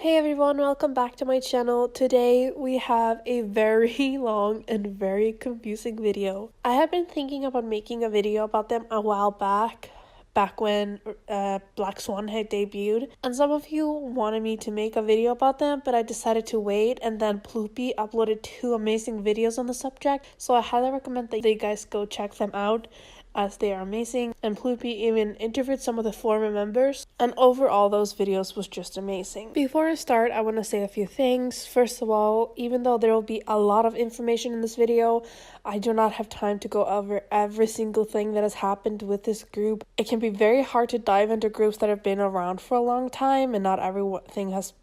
Hey everyone, welcome back to my channel. Today we have a very long and very confusing video. I had been thinking about making a video about them a while back when Black Swan had debuted, and some of you wanted me to make a video about them, but I decided to wait, and then Ploopy uploaded 2 amazing videos on the subject, so I highly recommend that you guys go check them out, as they are amazing, and Ploopy even interviewed some of the former members, and overall those videos was just amazing. Before I start, I want to say a few things. First of all, even though there will be a lot of information in this video, I do not have time to go over every single thing that has happened with this group. It can be very hard to dive into groups that have been around for a long time, and not everything is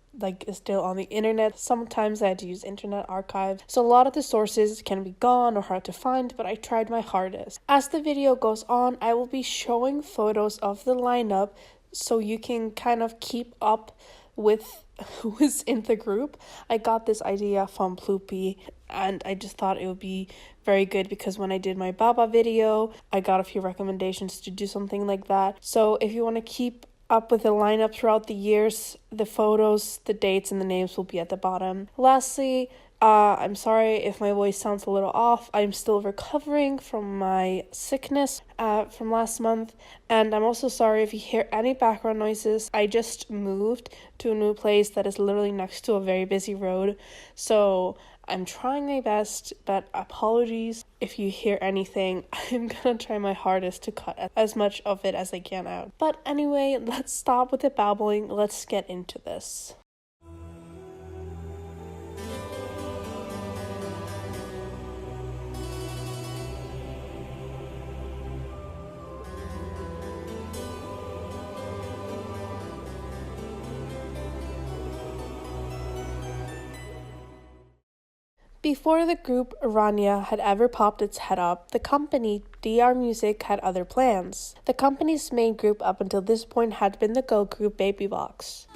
still on the internet. Sometimes I had to use internet archive, so a lot of the sources can be gone or hard to find, but I tried my hardest. As the video goes on, I will be showing photos of the lineup so you can kind of keep up with who is in the group. I got this idea from Ploopy, and I just thought it would be very good because when I did my Baba video, I got a few recommendations to do something like that. So if you want to keep up with the lineup throughout the years, the photos, the dates, and the names will be at the bottom. Lastly, I'm sorry if my voice sounds a little off. I'm still recovering from my sickness from last month, and I'm also sorry if you hear any background noises. I just moved to a new place that is literally next to a very busy road, so I'm trying my best, but apologies if you hear anything. I'm gonna try my hardest to cut as much of it as I can out. But anyway, let's stop with the babbling. Let's get into this. Before the group RANIA had ever popped its head up, the company DR Music had other plans. The company's main group up until this point had been the girl group Baby Box.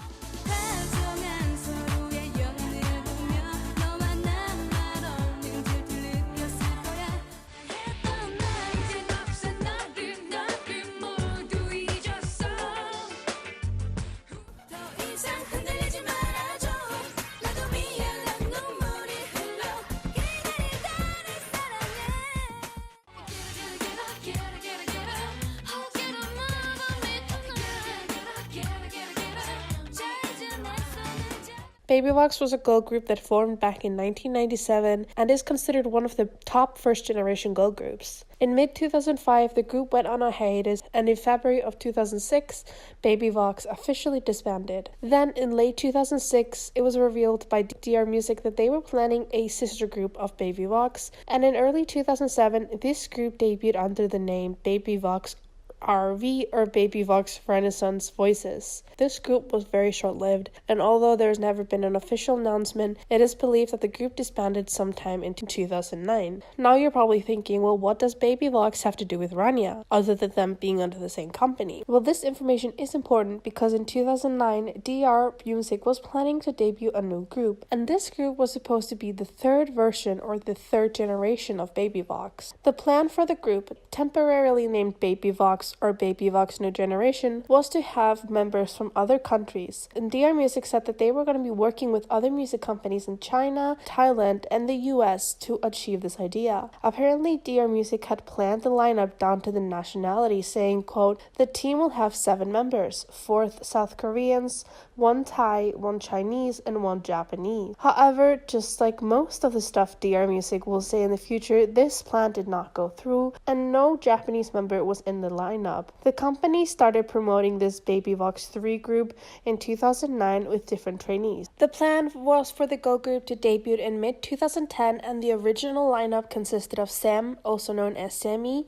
Baby Box was a girl group that formed back in 1997 and is considered one of the top first-generation girl groups. In mid-2005, the group went on a hiatus, and in February of 2006, Baby Box officially disbanded. Then, in late 2006, it was revealed by DR Music that they were planning a sister group of Baby Box, and in early 2007, this group debuted under the name Baby Box RV, or Baby Vox Renaissance Voices. This group was very short-lived, and although there has never been an official announcement, it is believed that the group disbanded sometime in 2009. Now you're probably thinking, well, what does Baby Vox have to do with RANIA, other than them being under the same company? Well, this information is important because in 2009, DR Music was planning to debut a new group, and this group was supposed to be the third version or the third generation of Baby Vox. The plan for the group, temporarily named Baby Vox or Baby Vox New Generation, was to have members from other countries. And DR Music said that they were going to be working with other music companies in China, Thailand, and the US to achieve this idea. Apparently, DR Music had planned the lineup down to the nationality, saying, quote, "The team will have 7 members, 4 South Koreans, 1 Thai, 1 Chinese, and 1 Japanese." However, just like most of the stuff DR Music will say in the future, this plan did not go through, and no Japanese member was in the lineup. The company started promoting this Baby Vox 3 group in 2009 with different trainees. The plan was for the girl group to debut in mid-2010, and the original lineup consisted of Sam, also known as Semi,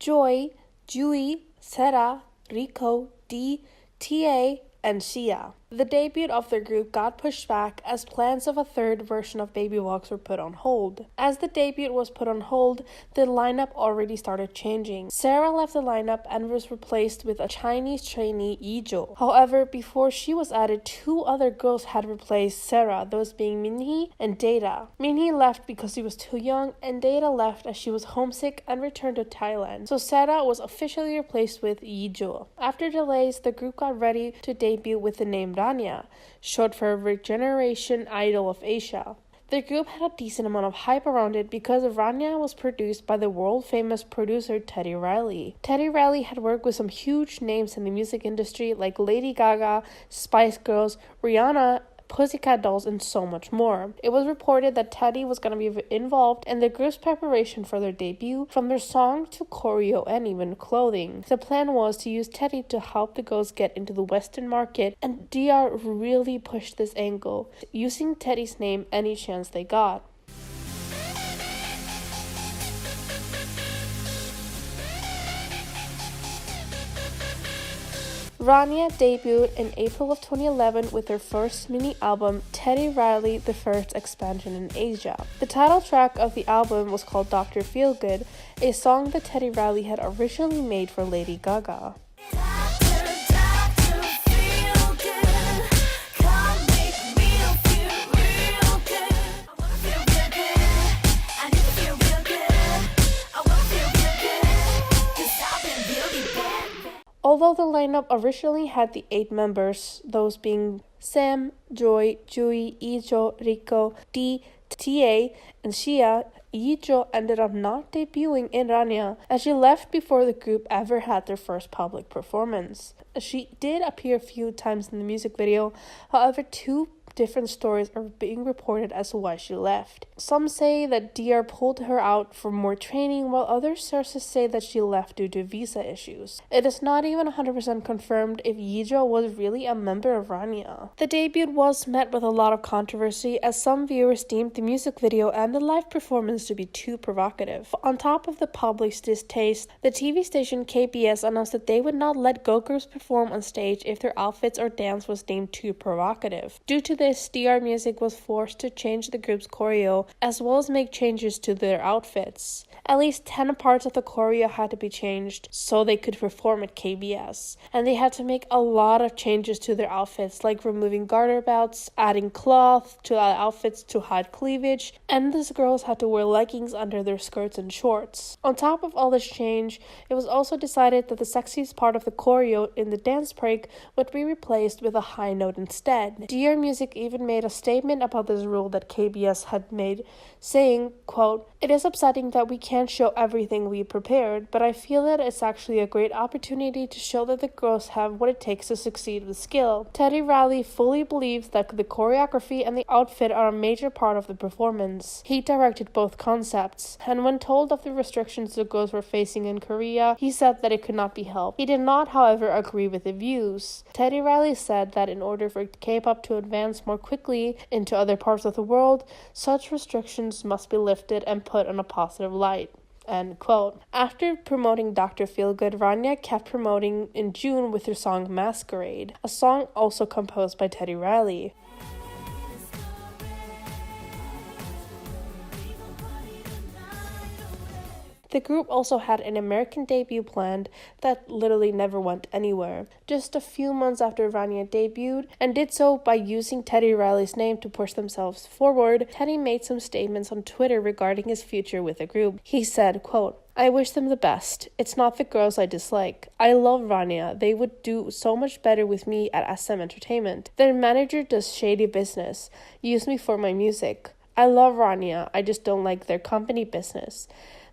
Joy, Jui, Sera, Rico, D, TA, and Shia. The debut of the group got pushed back as plans of a third version of Baby Vox were put on hold. As the debut was put on hold, the lineup already started changing. Sarah left the lineup and was replaced with a Chinese trainee, Yijo. However, before she was added, 2 other girls had replaced Sarah, those being Minhee and Data. Minhee left because she was too young, and Data left as she was homesick and returned to Thailand. So Sarah was officially replaced with Yijo. After delays, the group got ready to debut with the name RANIA, short for Regeneration Idol of Asia. The group had a decent amount of hype around it because RANIA was produced by the world-famous producer Teddy Riley. Teddy Riley had worked with some huge names in the music industry like Lady Gaga, Spice Girls, Rihanna, Pussycat Dolls, and so much more. It was reported that Teddy was going to be involved in the group's preparation for their debut, from their song to choreo and even clothing. The plan was to use Teddy to help the girls get into the Western market, and DR really pushed this angle, using Teddy's name any chance they got. RANIA debuted in April of 2011 with their first mini-album, Teddy Riley, the First Expansion in Asia. The title track of the album was called Dr. Feelgood, a song that Teddy Riley had originally made for Lady Gaga. Although the lineup originally had the 8 members, those being Sam, Joy, Jui, Ijo, Rico, D, Ta, and Shia, Ijo ended up not debuting in RANIA, as she left before the group ever had their first public performance. She did appear a few times in the music video, however 2 different stories are being reported as to why she left. Some say that DR pulled her out for more training, while other sources say that she left due to visa issues. It is not even 100% confirmed if Yijo was really a member of RANIA. The debut was met with a lot of controversy, as some viewers deemed the music video and the live performance to be too provocative. On top of the public's distaste, the TV station KBS announced that they would not let girl groups perform on stage if their outfits or dance was deemed too provocative. Due to this, DR Music was forced to change the group's choreo, as well as make changes to their outfits. At least 10 parts of the choreo had to be changed so they could perform at KBS. And they had to make a lot of changes to their outfits, like removing garter belts, adding cloth to outfits to hide cleavage, and these girls had to wear leggings under their skirts and shorts. On top of all this change, it was also decided that the sexiest part of the choreo in the dance break would be replaced with a high note instead. DR Music even made a statement about this rule that KBS had made, saying, quote, "It is upsetting that we can't show everything we prepared, but I feel that it's actually a great opportunity to show that the girls have what it takes to succeed with skill. Teddy Riley fully believes that the choreography and the outfit are a major part of the performance. He directed both concepts, and when told of the restrictions the girls were facing in Korea, he said that it could not be helped. He did not, however, agree with the views. Teddy Riley said that in order for K-pop to advance more quickly into other parts of the world, such restrictions must be lifted and put on a positive light." End quote. After promoting Dr. Feelgood, RANIA kept promoting in June with their song Masquerade, a song also composed by Teddy Riley. The group also had an American debut planned that literally never went anywhere. Just a few months after RANIA debuted, and did so by using Teddy Riley's name to push themselves forward, Teddy made some statements on Twitter regarding his future with the group. He said, quote, "I wish them the best. It's not the girls I dislike. I love RANIA. They would do so much better with me at SM Entertainment. Their manager does shady business. Use me for my music. I love RANIA. I just don't like their company business.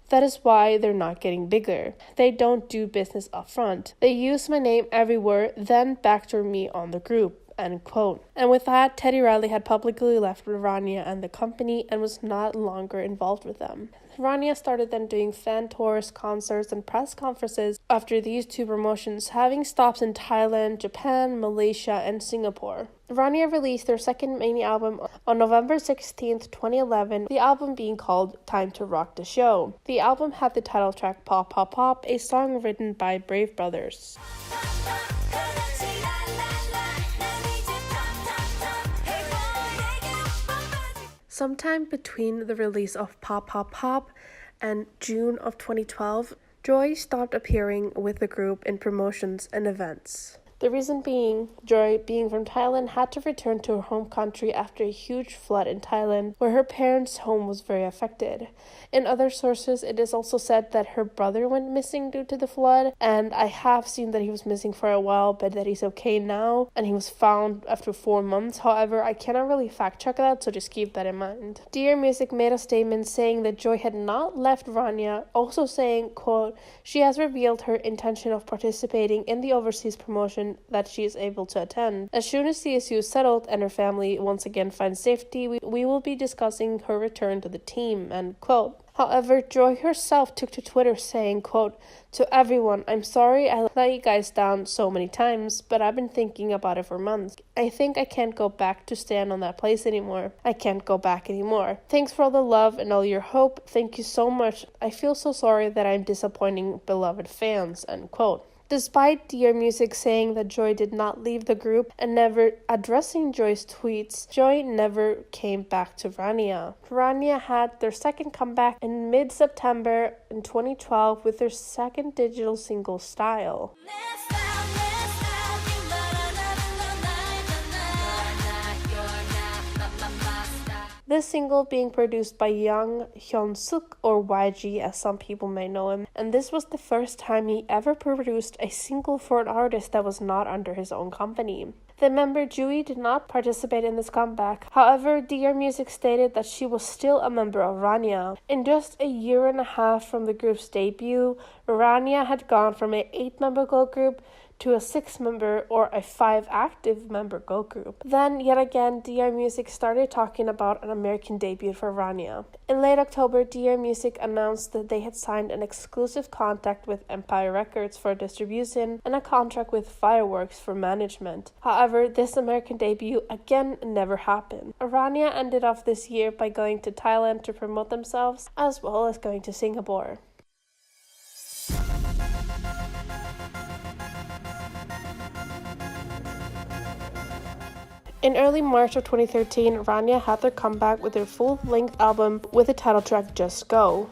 That is why they're not getting bigger. They don't do business up front. They use my name everywhere, then backdoor me on the group." End quote. And with that, Teddy Riley had publicly left RANIA and the company and was not longer involved with them. RANIA started then doing fan tours, concerts, and press conferences after these 2 promotions, having stops in Thailand, Japan, Malaysia, and Singapore. RANIA released their second mini album on November 16th, 2011, the album being called Time to Rock the Show. The album had the title track Pop Pop Pop, a song written by Brave Brothers. Sometime between the release of Pop Pop Pop and June of 2012, Joy stopped appearing with the group in promotions and events. The reason being, Joy, being from Thailand, had to return to her home country after a huge flood in Thailand, where her parents' home was very affected. In other sources, it is also said that her brother went missing due to the flood, and I have seen that he was missing for a while, but that he's okay now, and he was found after 4 months. However, I cannot really fact check that, so just keep that in mind. Dear Music made a statement saying that Joy had not left RANIA, also saying, quote, she has revealed her intention of participating in the overseas promotion that she is able to attend. As soon as CSU is settled and her family once again finds safety, we will be discussing her return to the team, end quote. However, Joy herself took to Twitter saying, quote, to everyone, I'm sorry I let you guys down so many times, but I've been thinking about it for months. I think I can't go back to stand on that place anymore. I can't go back anymore. Thanks for all the love and all your hope. Thank you so much. I feel so sorry that I'm disappointing beloved fans, end quote. Despite Dear Music saying that Joy did not leave the group and never addressing Joy's tweets, Joy never came back to RANIA. RANIA had their second comeback in mid-September in 2012 with their second digital single, Style. This single being produced by Young Hyun-suk, or YG as some people may know him, and this was the first time he ever produced a single for an artist that was not under his own company. The member Jui did not participate in this comeback. However, Dear Music stated that she was still a member of RANIA. In just a year and a half from the group's debut, RANIA had gone from an 8-member girl group to a 6-member or a 5-active-member girl group. Then, yet again, Dear Music started talking about an American debut for RANIA. In late October, Dear Music announced that they had signed an exclusive contract with Empire Records for distribution and a contract with Fireworks for management. However, this American debut again never happened. RANIA ended off this year by going to Thailand to promote themselves, as well as going to Singapore. In early March of 2013, RANIA had their comeback with their full-length album with the title track Just Go.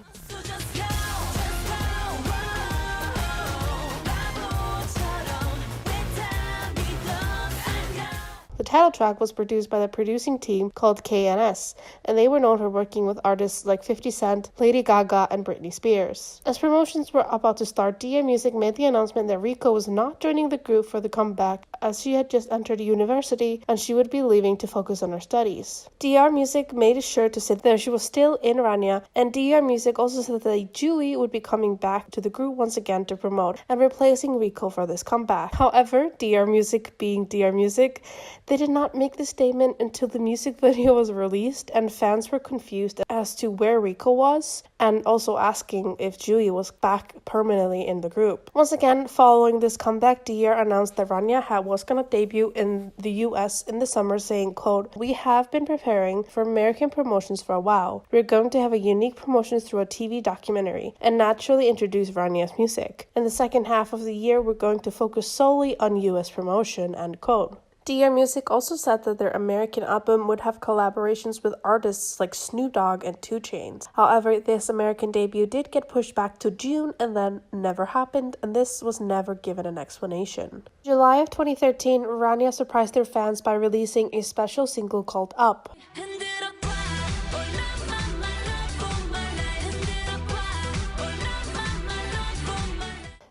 The title track was produced by the producing team called KNS, and they were known for working with artists like 50 Cent, Lady Gaga, and Britney Spears. As promotions were about to start, Dear Music made the announcement that Rico was not joining the group for the comeback, as she had just entered university and she would be leaving to focus on her studies. Dear Music made sure to say that she was still in RANIA, and Dear Music also said that Jui would be coming back to the group once again to promote and replacing Rico for this comeback. However, Dear Music being Dear Music, they did not make the statement until the music video was released, and fans were confused as to where Rico was, and also asking if Jui was back permanently in the group. Once again, following this comeback, Dear announced that RANIA was going to debut in the US in the summer, saying, quote, we have been preparing for American promotions for a while. We're going to have a unique promotion through a TV documentary, and naturally introduce RANIA's music. In the second half of the year, we're going to focus solely on US promotion, end quote. Dear Music also said that their American album would have collaborations with artists like Snoop Dogg and 2 Chainz. However, this American debut did get pushed back to June and then never happened, and this was never given an explanation. In July of 2013, RANIA surprised their fans by releasing a special single called Up.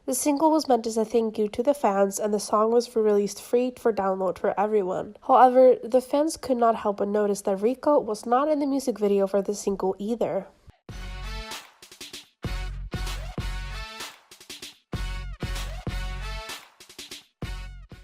The single was meant as a thank you to the fans, and the song was released free for download for everyone. However, the fans could not help but notice that Rico was not in the music video for the single either.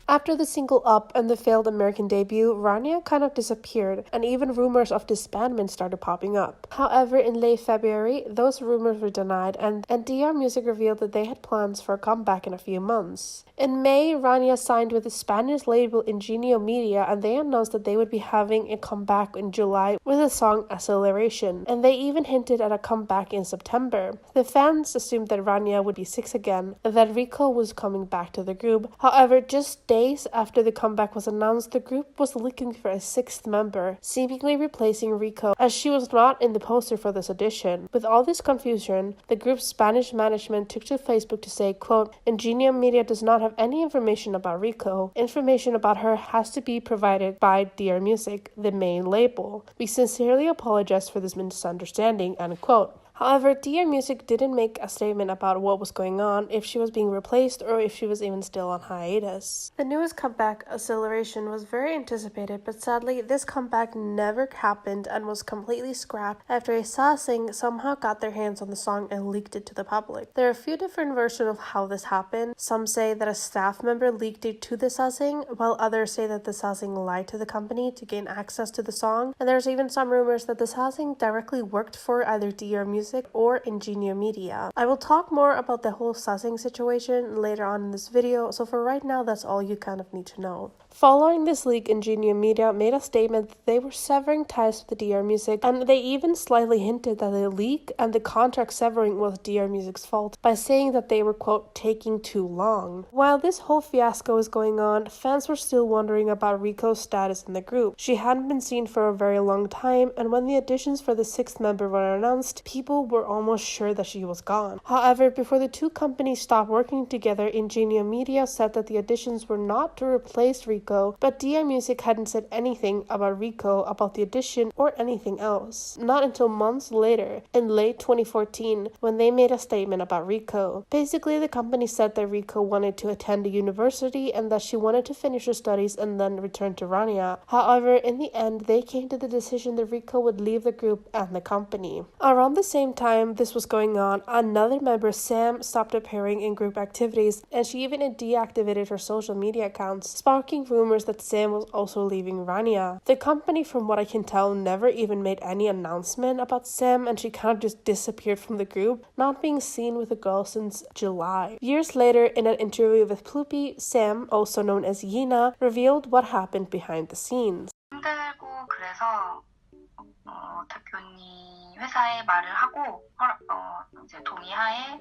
After the single Up and the failed American debut, RANIA kind of disappeared, and even rumors of disbandment started popping up. However, in late February, those rumors were denied, and Dear Music revealed that they had plans for a comeback in a few months. In May, RANIA signed with the Spanish label Ingenio Media, and they announced that they would be having a comeback in July with the song Acceleration, and they even hinted at a comeback in September. The fans assumed that RANIA would be 6 again, and that Rico was coming back to the group. However, just days days after the comeback was announced, the group was looking for a sixth member, seemingly replacing Rico, as she was not in the poster for this audition. With all this confusion, the group's Spanish management took to Facebook to say, quote, Ingenium Media does not have any information about Rico. Information about her has to be provided by Dear Music, the main label. We sincerely apologize for this misunderstanding, end quote. However, Dear Music didn't make a statement about what was going on, if she was being replaced, or if she was even still on hiatus. The newest comeback, Acceleration, was very anticipated, but sadly, this comeback never happened and was completely scrapped after a Sasing somehow got their hands on the song and leaked it to the public. There are a few different versions of how this happened. Some say that a staff member leaked it to the Sasing, while others say that the Sasing lied to the company to gain access to the song, and there's even some rumors that the Sasing directly worked for either Dear Music or Ingenium Media. I will talk more about the whole Sasing situation later on in this video, so for right now that's all you kind of need to know. Following this leak, Ingenium Media made a statement that they were severing ties with Dear Music, and they even slightly hinted that the leak and the contract severing was Dear Music's fault by saying that they were, quote, taking too long. While this whole fiasco was going on, fans were still wondering about Rico's status in the group. She hadn't been seen for a very long time, and when the auditions for the sixth member were announced, people were almost sure that she was gone. However, before the two companies stopped working together, Ingenium Media said that the auditions were not to replace Rico, but Dear Music hadn't said anything about Rico, about the audition, or anything else. Not until months later, in late 2014, when they made a statement about Rico. Basically, the company said that Rico wanted to attend a university and that she wanted to finish her studies and then return to RANIA. However, in the end, they came to the decision that Rico would leave the group and the company. Around the same time this was going on, another member, Sam, stopped appearing in group activities, and she even deactivated her social media accounts, sparking rumors that Sam was also leaving RANIA. The company, from what I can tell, never even made any announcement about Sam, and she kind of just disappeared from the group, not being seen with the girl since July. Years later, in an interview with Ploopy, Sam, also known as Yina, revealed what happened behind the scenes. 힘들고 그래서 대표님 회사에 말을 하고 이제 동의하에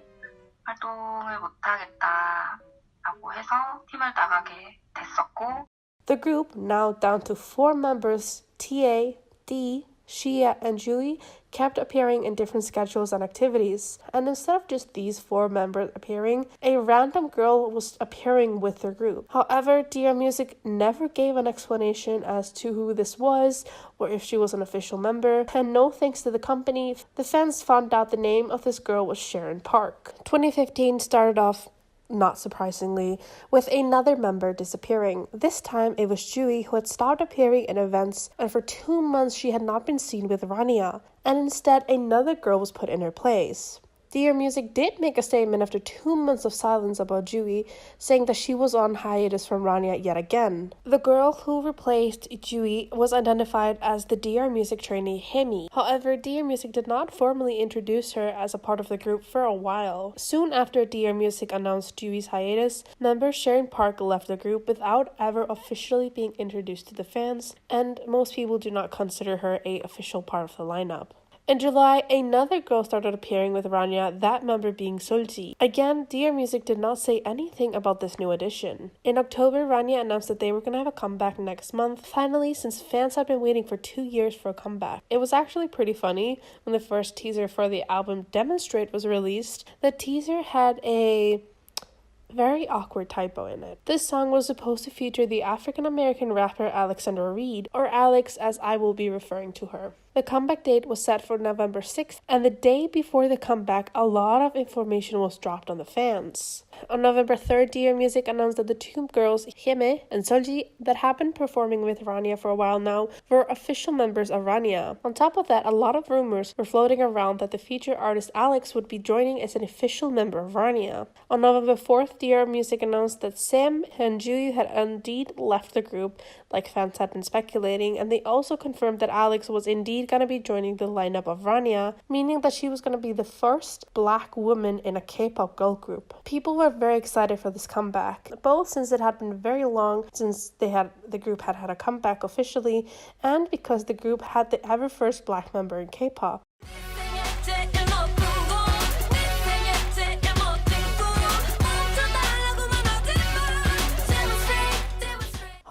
활동을 못하겠다라고 해서 팀을 나가게 됐었고. The group, now down to 4 members, TA, D, Shia, and Jui, kept appearing in different schedules and activities, and instead of just these 4 members appearing, a random girl was appearing with the group. However, Dear Music never gave an explanation as to who this was, or if she was an official member, and no thanks to the company, the fans found out the name of this girl was Sharon Park. 2015 started off, not surprisingly, with another member disappearing. This time it was Jui, who had stopped appearing in events, and for 2 months she had not been seen with RANIA, and instead another girl was put in her place. Dear Music did make a statement after 2 months of silence about Jui, saying that she was on hiatus from RANIA yet again. The girl who replaced Jui was identified as the Dear Music trainee Hiemi. However, Dear Music did not formally introduce her as a part of the group for a while. Soon after Dear Music announced Jui's hiatus, member Sharon Park left the group without ever officially being introduced to the fans, and most people do not consider her an official part of the lineup. In July, another girl started appearing with RANIA, that member being Solji. Again, Dear Music did not say anything about this new addition. In October, RANIA announced that they were going to have a comeback next month, finally, since fans had been waiting for 2 years for a comeback. It was actually pretty funny when the first teaser for the album Demonstrate was released. The teaser had a very awkward typo in it. This song was supposed to feature the African-American rapper Alexandra Reed, or Alex as I will be referring to her. The comeback date was set for November 6th, and the day before the comeback, a lot of information was dropped on the fans. On November 3rd, Dear Music announced that the 2 girls, Hiemi and Solji, that had been performing with RANIA for a while now, were official members of RANIA. On top of that, a lot of rumors were floating around that the featured artist Alex would be joining as an official member of RANIA. On November 4th, Dear Music announced that Sam and Jui had indeed left the group, like fans had been speculating, and they also confirmed that Alex was indeed going to be joining the lineup of RANIA, meaning that she was going to be the first black woman in a K-pop girl group. People were very excited for this comeback, both since it had been very long since the group had a comeback officially, and because the group had the ever first black member in K-pop.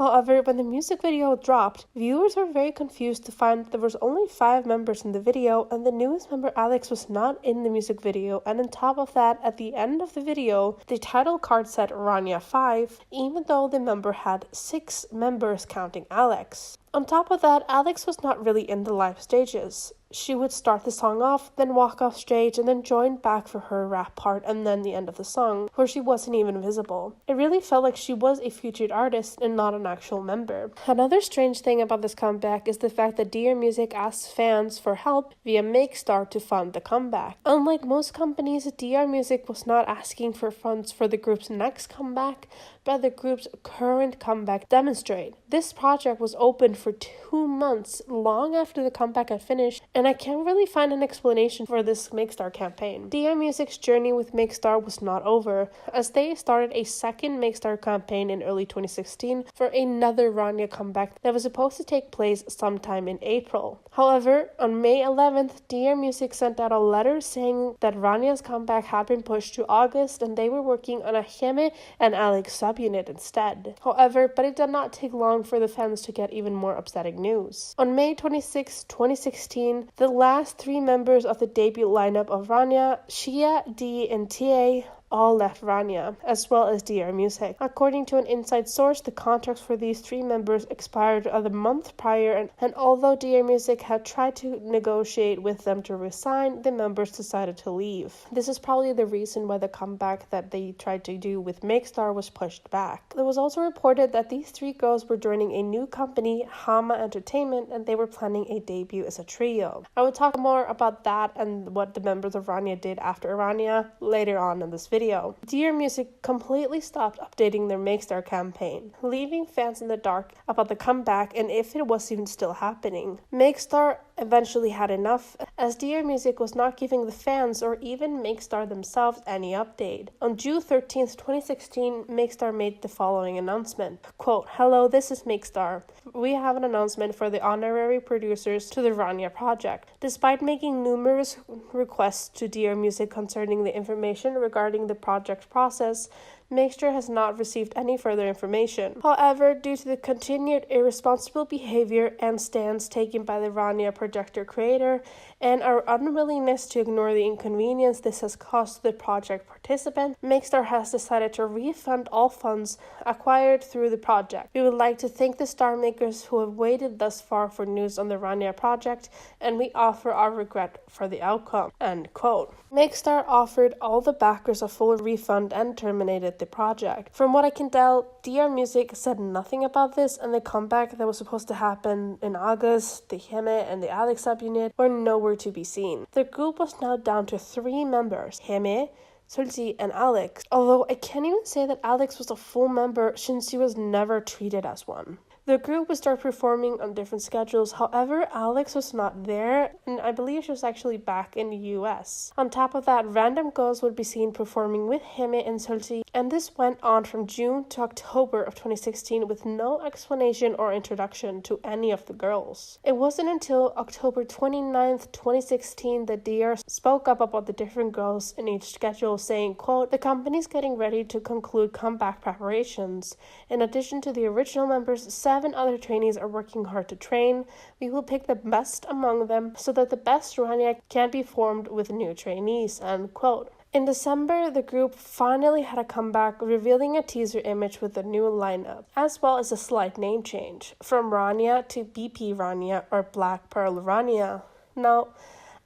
However, when the music video dropped, viewers were very confused to find that there was only 5 members in the video, and the newest member Alex was not in the music video, and on top of that, at the end of the video, the title card said RANIA 5, even though the member had 6 members counting Alex. On top of that, Alex was not really in the live stages. She would start the song off, then walk off stage, and then join back for her rap part and then the end of the song, where she wasn't even visible. It really felt like she was a featured artist and not an actual member. Another strange thing about this comeback is the fact that Dear Music asked fans for help via Makestar to fund the comeback. Unlike most companies, Dear Music was not asking for funds for the group's next comeback, but the group's current comeback demonstrate. This project was open for 2 months, long after the comeback had finished, and I can't really find an explanation for this Makestar campaign. Dear Music's journey with Makestar was not over, as they started a second Makestar campaign in early 2016 for another RANIA comeback that was supposed to take place sometime in April. However, on May 11th, Dear Music sent out a letter saying that RANIA's comeback had been pushed to August and they were working on a Hiemi and Alex subunit instead. However, but it did not take long for the fans to get even more upsetting news. On May 26, 2016, the last 3 members of the debut lineup of RANIA, Shia, D, and Ta, all left RANIA, as well as Dear Music. According to an inside source, the contracts for these 3 members expired the month prior, and although Dear Music had tried to negotiate with them to resign, the members decided to leave. This is probably the reason why the comeback that they tried to do with Makestar was pushed back. It was also reported that these 3 girls were joining a new company, Hama Entertainment, and they were planning a debut as a trio. I will talk more about that and what the members of RANIA did after RANIA later on in this video. Dear Music completely stopped updating their Makestar campaign, leaving fans in the dark about the comeback and if it was even still happening. Makestar eventually had enough, as Dear Music was not giving the fans or even Makestar themselves any update. On June 13th, 2016, Makestar made the following announcement. Quote, "Hello, this is Makestar. We have an announcement for the honorary producers to the RANIA project. Despite making numerous requests to Dear Music concerning the information regarding the project process, Makestar has not received any further information. However, due to the continued irresponsible behavior and stance taken by the RANIA projector creator and our unwillingness to ignore the inconvenience this has caused to the project participant, Makestar has decided to refund all funds acquired through the project. We would like to thank the star makers who have waited thus far for news on the RANIA project, and we offer our regret for the outcome." End quote. Makestar offered all the backers a full refund and terminated the project. From what I can tell, Dear Music said nothing about this, and the comeback that was supposed to happen in August, the Hiemi and the Alex subunit, were nowhere to be seen. The group was now down to 3 members, Hiemi, Sulji, and Alex, although I can't even say that Alex was a full member since she was never treated as one. The group would start performing on different schedules, however, Alex was not there, and I believe she was actually back in the US. On top of that, random girls would be seen performing with Hiemi and Sulji, and this went on from June to October of 2016 with no explanation or introduction to any of the girls. It wasn't until October 29th, 2016 that DR spoke up about the different girls in each schedule, saying, quote, "The company's getting ready to conclude comeback preparations. In addition to the original members, 7 other trainees are working hard to train. We will pick the best among them so that the best RANIA can be formed with new trainees." End quote. In December, the group finally had a comeback, revealing a teaser image with a new lineup, as well as a slight name change, from RANIA to BP RANIA or Black Pearl RANIA. Now,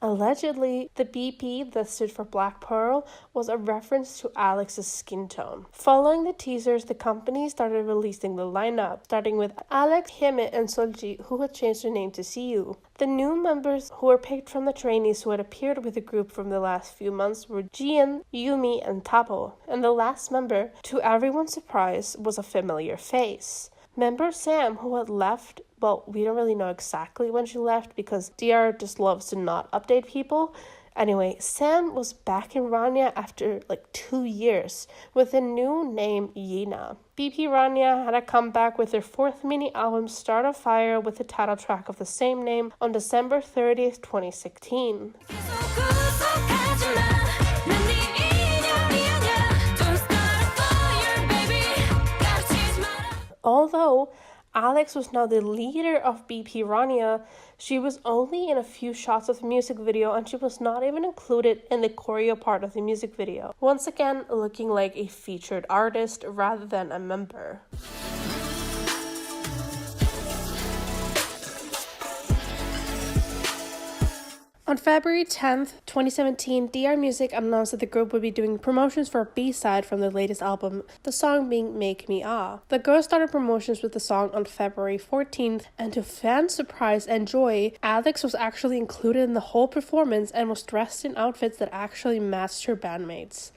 allegedly, the BP that stood for Black Pearl was a reference to Alex's skin tone. Following the teasers, the company started releasing the lineup, starting with Alex, Hiemi, and Sulji, who had changed their name to zi.u. The new members who were picked from the trainees who had appeared with the group from the last few months were Jian, Yumi, and Tapo, and the last member, to everyone's surprise, was a familiar face. Member Sam, who had left, well, we don't really know exactly when she left because DR just loves to not update people. Anyway, Sam was back in RANIA after 2 years with a new name, Yina. BP RANIA had a comeback with their 4th mini album, Start a Fire, with the title track of the same name on December 30th, 2016. Although Alex was now the leader of BP RANIA. She was only in a few shots of the music video and she was not even included in the choreo part of the music video. Once again, looking like a featured artist rather than a member. On February 10th, 2017, DR Music announced that the group would be doing promotions for a B-side from their latest album, the song being Make Me Ah. The girls started promotions with the song on February 14th, and to fans' surprise and joy, Alex was actually included in the whole performance and was dressed in outfits that actually matched her bandmates.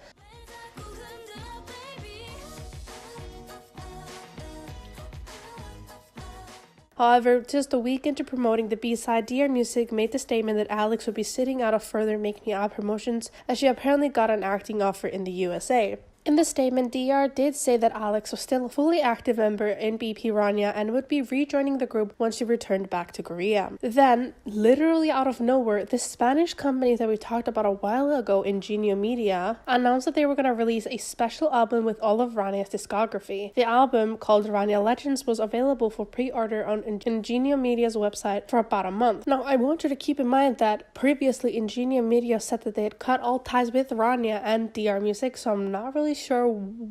However, just a week into promoting the B-side, DR Music made the statement that Alex would be sitting out of further Make Me Up promotions as she apparently got an acting offer in the USA. In the statement, DR did say that Alex was still a fully active member in BP RANIA and would be rejoining the group once she returned back to Korea. Then, literally out of nowhere, the Spanish company that we talked about a while ago, Ingenio Media, announced that they were going to release a special album with all of RANIA's discography. The album, called RANIA Legends, was available for pre-order on Ingenio Media's website for about a month. Now, I want you to keep in mind that previously Ingenio Media said that they had cut all ties with RANIA and DR Music, so I'm not really sure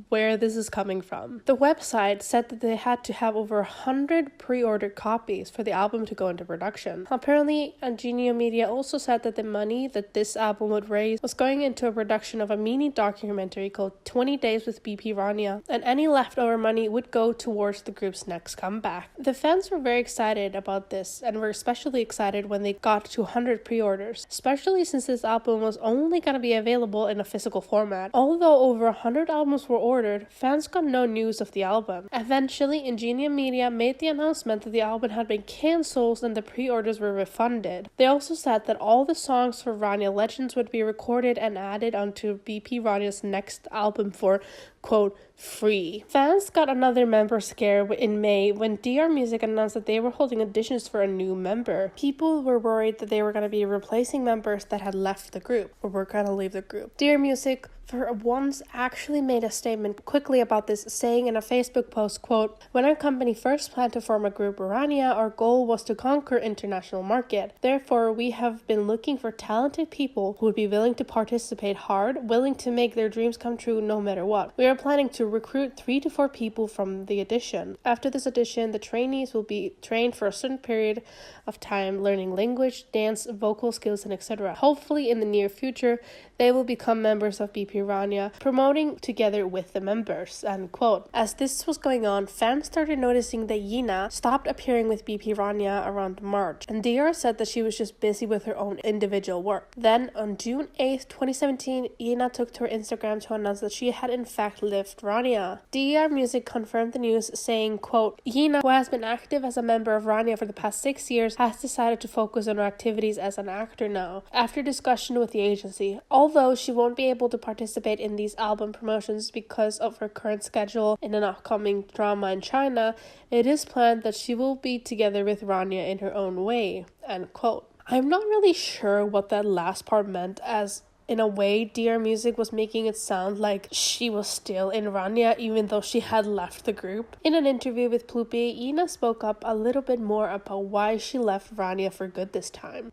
where this is coming from. The website said that they had to have over 100 pre-ordered copies for the album to go into production. Apparently, Ingenio Media also said that the money that this album would raise was going into a production of a mini documentary called 20 Days with BP RANIA, and any leftover money would go towards the group's next comeback. The fans were very excited about this and were especially excited when they got to 100 pre-orders, especially since this album was only going to be available in a physical format. Although over 100 albums were ordered, fans got no news of the album. Eventually, Ingenio Media made the announcement that the album had been cancelled and the pre-orders were refunded. They also said that all the songs for RANIA Legends would be recorded and added onto BP RANIA's next album for, quote, free. Fans got another member scare in May when DR Music announced that they were holding auditions for a new member. People were worried that they were going to be replacing members that had left the group or were going to leave the group. DR Music for once actually made a statement quickly about this, saying in a Facebook post, quote, "When our company first planned to form a group RANIA, our goal was to conquer international market. Therefore, we have been looking for talented people who would be willing to participate hard, willing to make their dreams come true no matter what. We are planning to recruit 3 to 4 people from the audition. After this audition, the trainees will be trained for a certain period of time, learning language, dance, vocal skills, and etc. Hopefully, in the near future, they will become members of BP RANIA, promoting together with the members," end quote. As this was going on, fans started noticing that Yina stopped appearing with BP RANIA around March, and DR said that she was just busy with her own individual work. Then, on June 8th, 2017, Yina took to her Instagram to announce that she had in fact left RANIA. DR Music confirmed the news, saying, quote, "Yina, who has been active as a member of RANIA for the past 6 years, has decided to focus on her activities as an actor now, after discussion with the agency. Although she won't be able to participate in these album promotions because of her current schedule in an upcoming drama in China, it is planned that she will be together with RANIA in her own way," end quote. I'm not really sure what that last part meant, as in a way, DR Music was making it sound like she was still in RANIA even though she had left the group. In an interview with Ploopy, Ina spoke up a little bit more about why she left RANIA for good this time.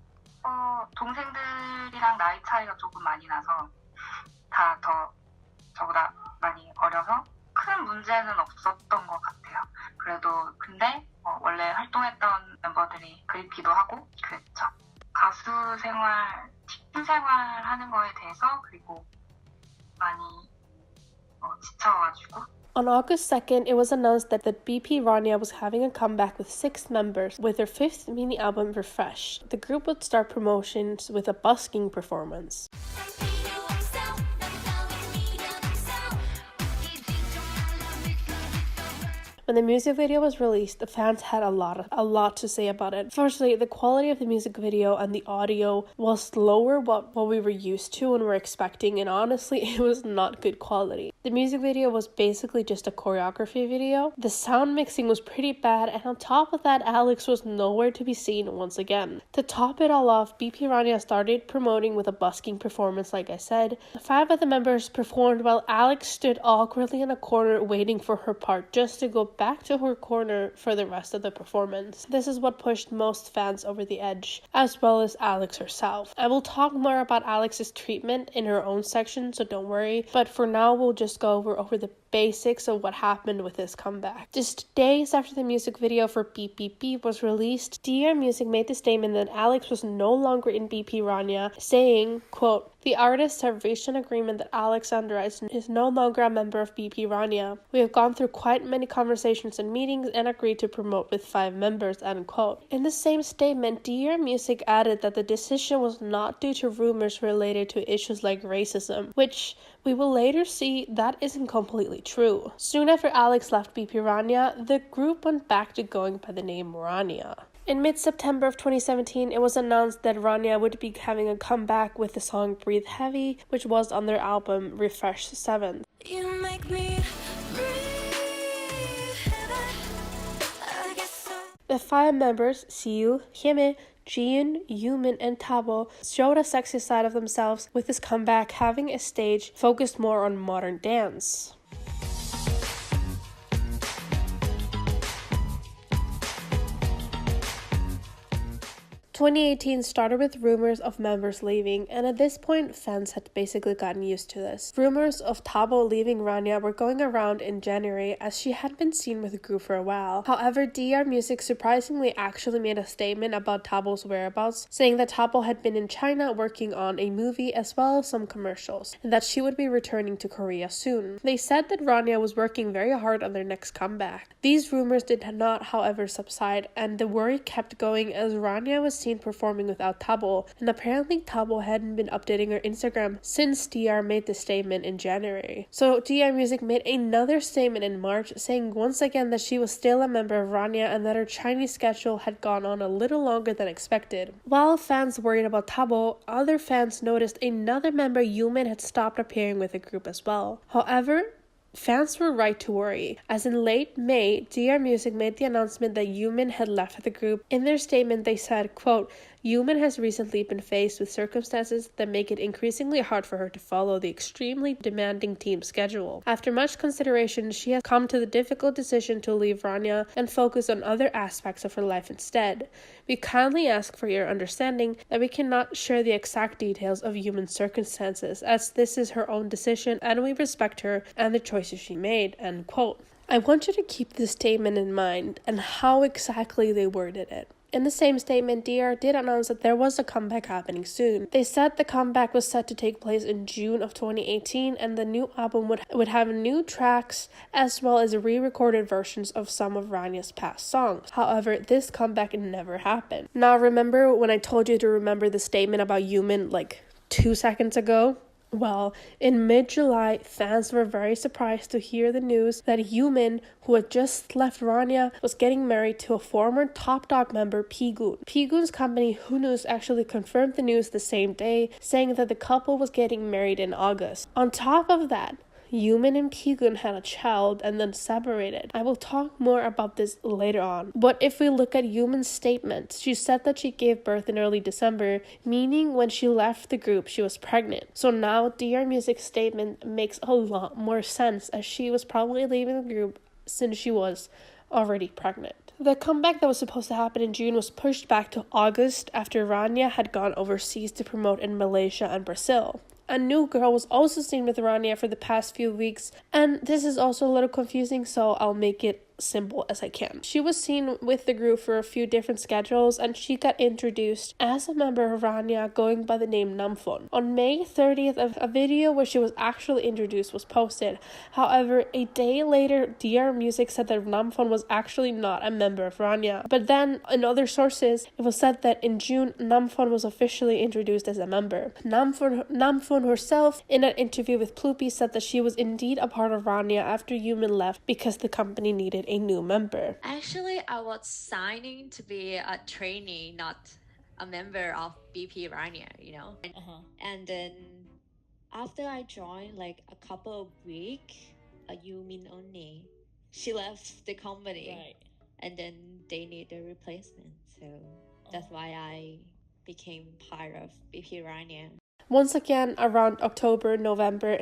동생들이랑 나이 차이가 조금 많이 나서 다 더 저보다 많이 어려서 큰 문제는 없었던 것 같아요. 그래도 근데 원래 활동했던 멤버들이 그립기도 하고 그랬죠. 가수 생활, 팀 생활 하는 거에 대해서 그리고 많이 지쳐가지고. On August 2nd, it was announced that the BP RANIA was having a comeback with 6 members, with their 5th mini album Refresh. The group would start promotions with a busking performance. When the music video was released, the fans had a lot to say about it. Firstly, the quality of the music video and the audio was lower what we were used to and were expecting, and honestly, it was not good quality. The music video was basically just a choreography video. The sound mixing was pretty bad, and on top of that, Alex was nowhere to be seen once again. To top it all off, BP Rania started promoting with a busking performance like I said. 5 of the members performed while Alex stood awkwardly in a corner waiting for her part just to go back to her corner for the rest of the performance. This is what pushed most fans over the edge, as well as Alex herself. I will talk more about Alex's treatment in her own section, so don't worry, but for now we'll just go over the basics of what happened with this comeback. Just days after the music video for Beep Beep Beep was released, DR Music made the statement that Alex was no longer in BP Rania, saying, quote, "The artists have reached an agreement that Alexandra is no longer a member of BP Rania. We have gone through quite many conversations and meetings and agreed to promote with 5 members," end quote. In the same statement, DR Music added that the decision was not due to rumors related to issues like racism, which we will later see that isn't completely true. Soon after Alex left BP Rania, the group went back to going by the name Rania. In mid-September of 2017, it was announced that Rania would be having a comeback with the song Breathe Heavy, which was on their album Refresh 7th. You make me breathe heavy. The 5 members, zi.u, Hiemi, Jiun, Yumin, and Tabo showed a sexy side of themselves with this comeback having a stage focused more on modern dance. 2018 started with rumors of members leaving, and at this point, fans had basically gotten used to this. Rumors of Tabo leaving Rania were going around in January as she had been seen with the group for a while. However, DR Music surprisingly actually made a statement about Tabo's whereabouts, saying that Tabo had been in China working on a movie as well as some commercials, and that she would be returning to Korea soon. They said that Rania was working very hard on their next comeback. These rumors did not, however, subside, and the worry kept going as Rania was seen performing without Tabo, and apparently Tabo hadn't been updating her Instagram since DR made the statement in January. So DR Music made another statement in March saying once again that she was still a member of Rania and that her Chinese schedule had gone on a little longer than expected. While fans worried about Tabo, other fans noticed another member, Yumin, had stopped appearing with the group as well. However, fans were right to worry, as in late May, DR Music made the announcement that Yumin had left the group. In their statement, they said, quote, "Yumin has recently been faced with circumstances that make it increasingly hard for her to follow the extremely demanding team schedule. After much consideration, she has come to the difficult decision to leave Rania and focus on other aspects of her life instead. We kindly ask for your understanding that we cannot share the exact details of Yumin's circumstances, as this is her own decision and we respect her and the choices she made," end quote. I want you to keep this statement in mind and how exactly they worded it. In the same statement, DR did announce that there was a comeback happening soon. They said the comeback was set to take place in June of 2018 and the new album would have new tracks as well as re-recorded versions of some of Rania's past songs. However, this comeback never happened. Now remember when I told you to remember the statement about Yumin like 2 seconds ago? Well, in mid-July, fans were very surprised to hear the news that Yumin, who had just left Rania, was getting married to a former Top Dog member, P-Gun. P-Gun's company, Hunus, actually confirmed the news the same day, saying that the couple was getting married in August. On top of that, Yumin and P-Gun had a child and then separated. I will talk more about this later on. But if we look at Yumin's statement, she said that she gave birth in early December, meaning when she left the group, she was pregnant. So now DR Music's statement makes a lot more sense, as she was probably leaving the group since she was already pregnant. The comeback that was supposed to happen in June was pushed back to August after Rania had gone overseas to promote in Malaysia and Brazil. A new girl was also seen with Rania for the past few weeks, and this is also a little confusing, so I'll make it simple as I can. She was seen with the group for a few different schedules, and she got introduced as a member of Rania going by the name Namfon. On May 30th, a video where she was actually introduced was posted. However, a day later, DR Music said that Namfon was actually not a member of Rania. But then, in other sources, it was said that in June, Namfon was officially introduced as a member. Namfon herself, in an interview with Ploopy, said that she was indeed a part of Rania after Yumin left because the company needed a new member. Actually, I was signing to be a trainee, not a member of BP Rania, you know. And then after I joined, like a couple of weeks, you mean only she left the company, Right. and then they need a replacement. So that's why I became part of BP RANIA. Once again, around October, November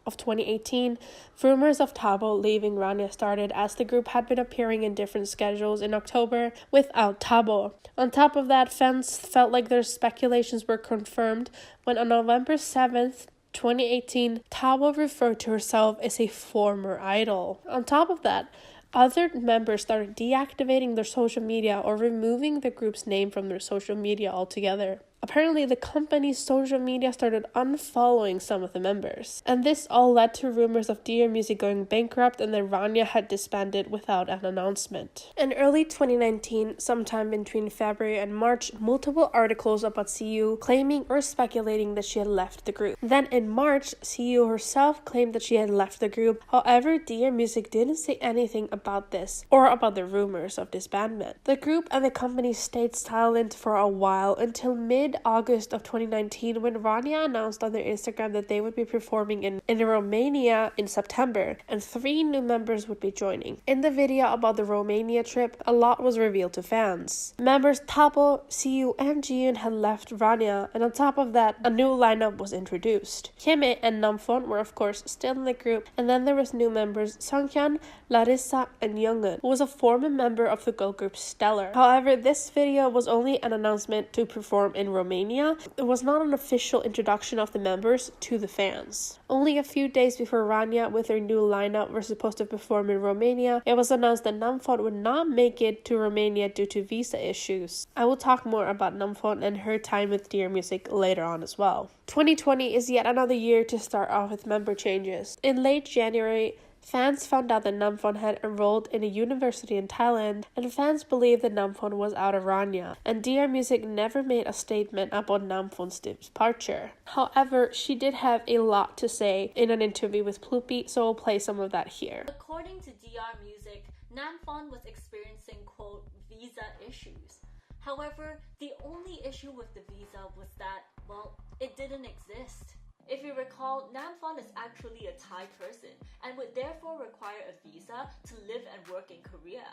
of 2018, rumors of Tabo leaving RANIA started as the group had been appearing in different schedules in October without Tabo. On top of that, fans felt like their speculations were confirmed when on November 7th, 2018, Tabo referred to herself as a former idol. On top of that, other members started deactivating their social media or removing the group's name from their social media altogether. Apparently, the company's social media started unfollowing some of the members. And this all led to rumors of Dear Music going bankrupt and that RANIA had disbanded without an announcement. In early 2019, sometime between February and March, multiple articles about zi.u claiming or speculating that she had left the group. Then in March, zi.u herself claimed that she had left the group. However, Dear Music didn't say anything about this or about the rumors of disbandment. The group and the company stayed silent for a while until mid-August of 2019 when RANIA announced on their Instagram that they would be performing in Romania in September and 3 new members would be joining. In the video about the Romania trip, a lot was revealed to fans. Members Tabo, zi.u, and gwsn had left RANIA, and on top of that, a new lineup was introduced. Hiemi and Namfon were of course still in the group, and then there was new members Sunghyun, Larissa, and Youngun, who was a former member of the girl group Stellar. However, this video was only an announcement to perform in Romania. It was not an official introduction of the members to the fans. Only a few days before RANIA with their new lineup were supposed to perform in Romania, it was announced that Namfon would not make it to Romania due to visa issues. I will talk more about Namfon and her time with Dear Music later on as well. 2020 is yet another year to start off with member changes. In late January, fans found out that Namfon had enrolled in a university in Thailand, and fans believed that Namfon was out of RANIA, and Dear Music never made a statement about Namfon's departure. However, she did have a lot to say in an interview with Ploopy, so we'll play some of that here. According to DR Music, Namfon was experiencing, quote, visa issues. However, the only issue with the visa was that, well, it didn't exist. If you recall, Namfon is actually a Thai person and would therefore require a visa to live and work in Korea.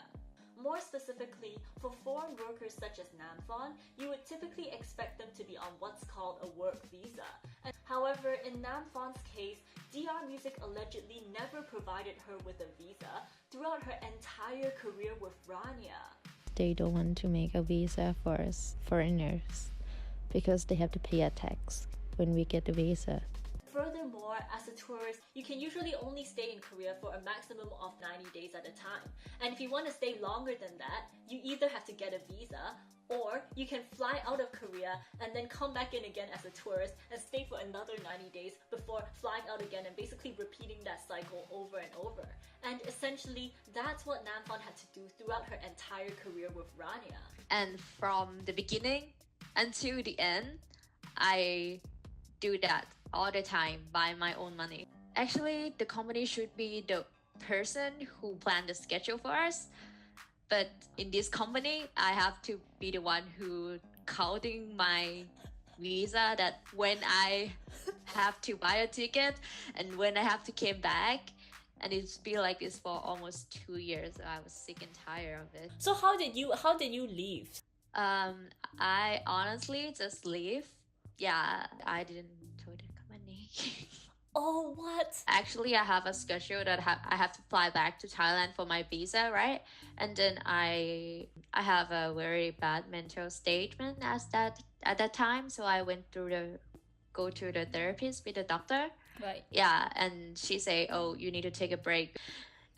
More specifically, for foreign workers such as Namfon, you would typically expect them to be on what's called a work visa. However, in Namfon's case, DR Music allegedly never provided her with a visa throughout her entire career with RANIA. They don't want to make a visa for us foreigners because they have to pay a tax when we get the visa. Furthermore, as a tourist, you can usually only stay in Korea for a maximum of 90 days at a time. And if you want to stay longer than that, you either have to get a visa or you can fly out of Korea and then come back in again as a tourist and stay for another 90 days before flying out again and basically repeating that cycle over and over. And essentially, that's what Namfon had to do throughout her entire career with RANIA. And from the beginning until the end, I do that all the time by my own money. Actually, the company should be the person who planned the schedule for us, but in this company, I have to be the one who counting my visa, that when I have to buy a ticket and when I have to come back, and it's been like this for almost 2 years. I was sick and tired of it. So how did you leave? I honestly just leave. Yeah, I didn't tell the company. Oh, what? Actually, I have a schedule that I have to fly back to Thailand for my visa, right? And then I have a very bad mental statement at that time, so I went through go to the therapist with the doctor. Right. Yeah, and she say, "Oh, you need to take a break."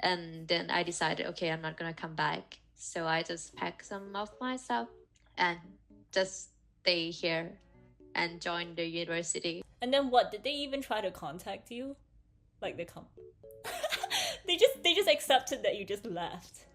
And then I decided, okay, I'm not gonna come back. So I just packed some of my stuff and just stay here and join the university. And then what? Did they even try to contact you? Like they come. they just accepted that you just left.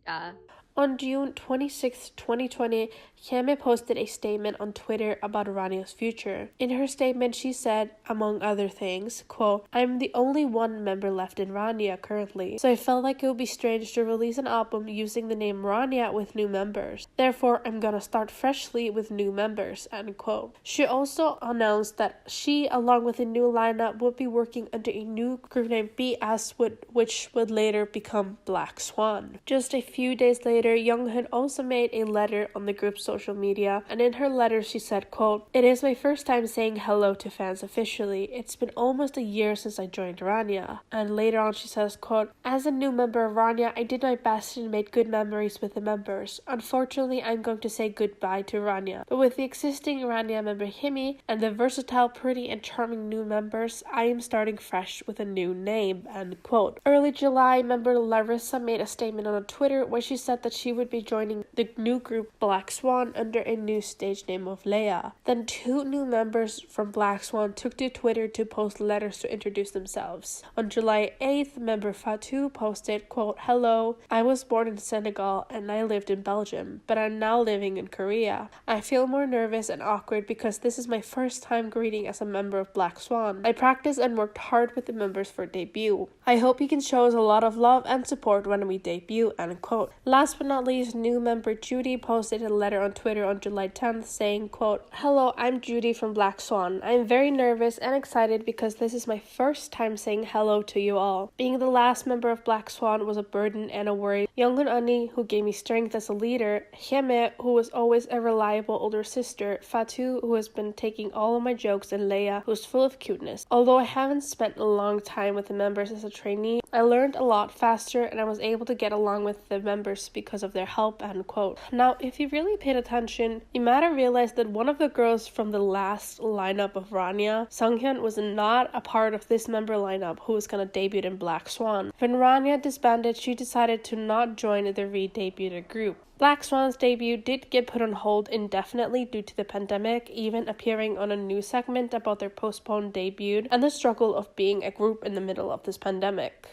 Yeah. On June 26, 2020, Hiemi posted a statement on Twitter about RANIA's future. In her statement, she said, among other things, quote, "I'm the only one member left in RANIA currently, so I felt like it would be strange to release an album using the name RANIA with new members. Therefore, I'm gonna start freshly with new members," end quote. She also announced that she, along with a new lineup, would be working under a new group named BS, which would later become Black Swan. Just a few days later, Younghoon also made a letter on the group's social media, and in her letter she said, quote, "It is my first time saying hello to fans officially. It's been almost a year since I joined RANIA." And later on she says, quote, "As a new member of RANIA, I did my best and made good memories with the members. Unfortunately, I'm going to say goodbye to RANIA. But with the existing RANIA member Hiemi and the versatile, pretty, and charming new members, I am starting fresh with a new name," end quote. Early July, member Larissa made a statement on Twitter where she said that she would be joining the new group Black Swan under a new stage name of Leia. Then 2 new members from Black Swan took to Twitter to post letters to introduce themselves. On July 8th, member Fatou posted, quote, "Hello, I was born in Senegal and I lived in Belgium, but I'm now living in Korea. I feel more nervous and awkward because this is my first time greeting as a member of Black Swan. I practiced and worked hard with the members for debut. I hope you can show us a lot of love and support when we debut," end quote. Last but not least, new member Judy posted a letter on Twitter on July 10th saying, quote, "Hello, I'm Judy from Black Swan. I'm very nervous and excited because this is my first time saying hello to you all. Being the last member of Black Swan was a burden and a worry. Younghoon Ani, who gave me strength as a leader, Hiemi, who was always a reliable older sister, Fatou, who has been taking all of my jokes, and Leia, who's full of cuteness. Although I haven't spent a long time with the members as a trainee, I learned a lot faster and I was able to get along with the members because of their help," end quote. Now, if you really paid attention, you might have realized that one of the girls from the last lineup of RANIA, Sunghyun, was not a part of this member lineup who was going to debut in Black Swan. When RANIA disbanded, she decided to not join the re-debuted group. Black Swan's debut did get put on hold indefinitely due to the pandemic, even appearing on a news segment about their postponed debut and the struggle of being a group in the middle of this pandemic.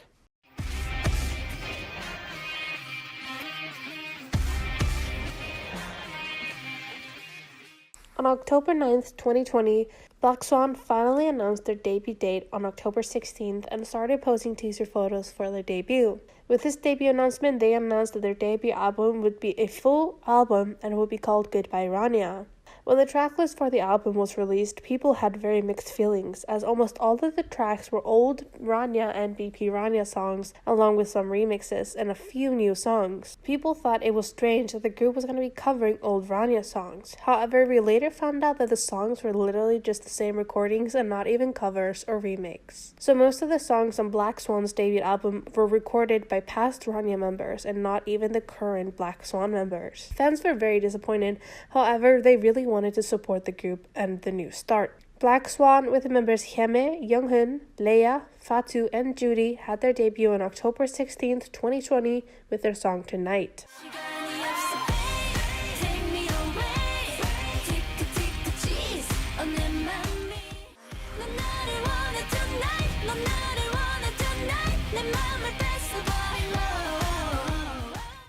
On October 9th, 2020, Black Swan finally announced their debut date on October 16th and started posting teaser photos for their debut. With this debut announcement, they announced that their debut album would be a full album and would be called Goodbye Rania. When the tracklist for the album was released, people had very mixed feelings, as almost all of the tracks were old Rania and BP Rania songs, along with some remixes and a few new songs. People thought it was strange that the group was going to be covering old Rania songs. However, we later found out that the songs were literally just the same recordings and not even covers or remakes. So most of the songs on Black Swan's debut album were recorded by past Rania members and not even the current Black Swan members. Fans were very disappointed, however, they really wanted to support the group and the new start. Black Swan, with the members Hiemi, Younghoon, Leia, Fatou, and Judy, had their debut on October 16th, 2020 with their song Tonight.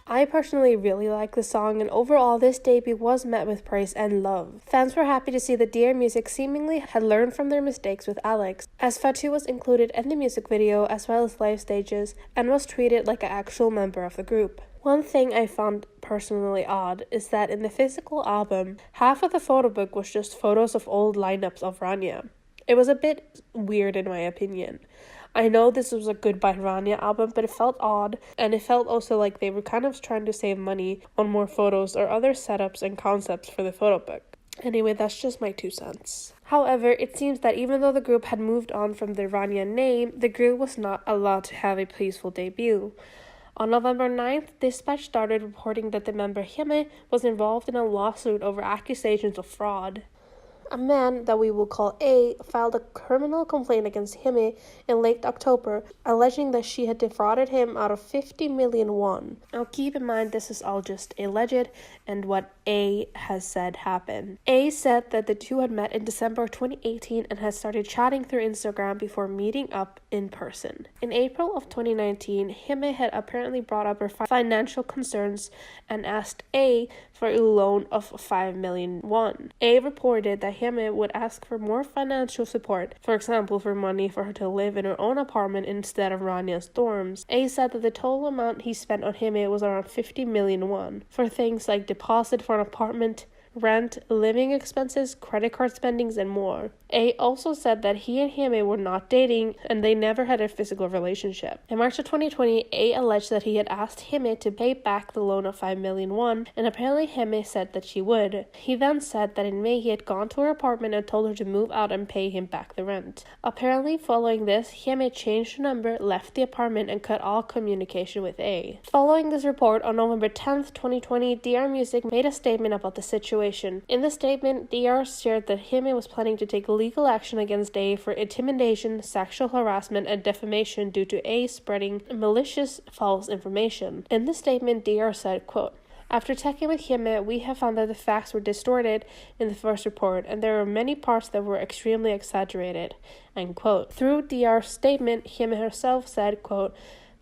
I personally really like the song, and overall this debut was met with praise and love. Fans were happy to see that Dear Music seemingly had learned from their mistakes with Alex, as Fatou was included in the music video as well as live stages and was treated like an actual member of the group. One thing I found personally odd is that in the physical album, half of the photo book was just photos of old lineups of Rania. It was a bit weird in my opinion. I know this was a Goodbye Rania album, but it felt odd, and it felt also like they were kind of trying to save money on more photos or other setups and concepts for the photo book. Anyway, that's just my 2 cents. However, it seems that even though the group had moved on from the Rania name, the group was not allowed to have a peaceful debut. On November 9th, Dispatch started reporting that the member Hiemi was involved in a lawsuit over accusations of fraud. a man that we will call A filed a criminal complaint against Hiemi in late October, alleging that she had defrauded him out of 50 million won. Now keep in mind this is all just alleged and what A has said happened. A said that the two had met in December 2018 and had started chatting through Instagram before meeting up in person. In April of 2019, Hiemi had apparently brought up her financial concerns and asked A for a loan of 5 million won. A reported that Hiemi would ask for more financial support, for example for money for her to live in her own apartment instead of Rania's dorms. A said that the total amount he spent on Hiemi was around 50 million won, for things like deposit for an apartment, rent, living expenses, credit card spendings, and more. A also said that he and Hiemi were not dating and they never had a physical relationship. In March of 2020, A alleged that he had asked Hiemi to pay back the loan of 5 million won, and apparently Hiemi said that she would. He then said that in May he had gone to her apartment and told her to move out and pay him back the rent. Apparently, following this, Hiemi changed her number, left the apartment, and cut all communication with A. Following this report, on November 10th, 2020, DR Music made a statement about the situation. In the statement, DR shared that Hiemi was planning to take legal action against A for intimidation, sexual harassment, and defamation due to A spreading malicious false information. In the statement, DR said, quote, "After checking with Hiemi, we have found that the facts were distorted in the first report, and there were many parts that were extremely exaggerated." End quote. Through DR's statement, Hiemi herself said, quote,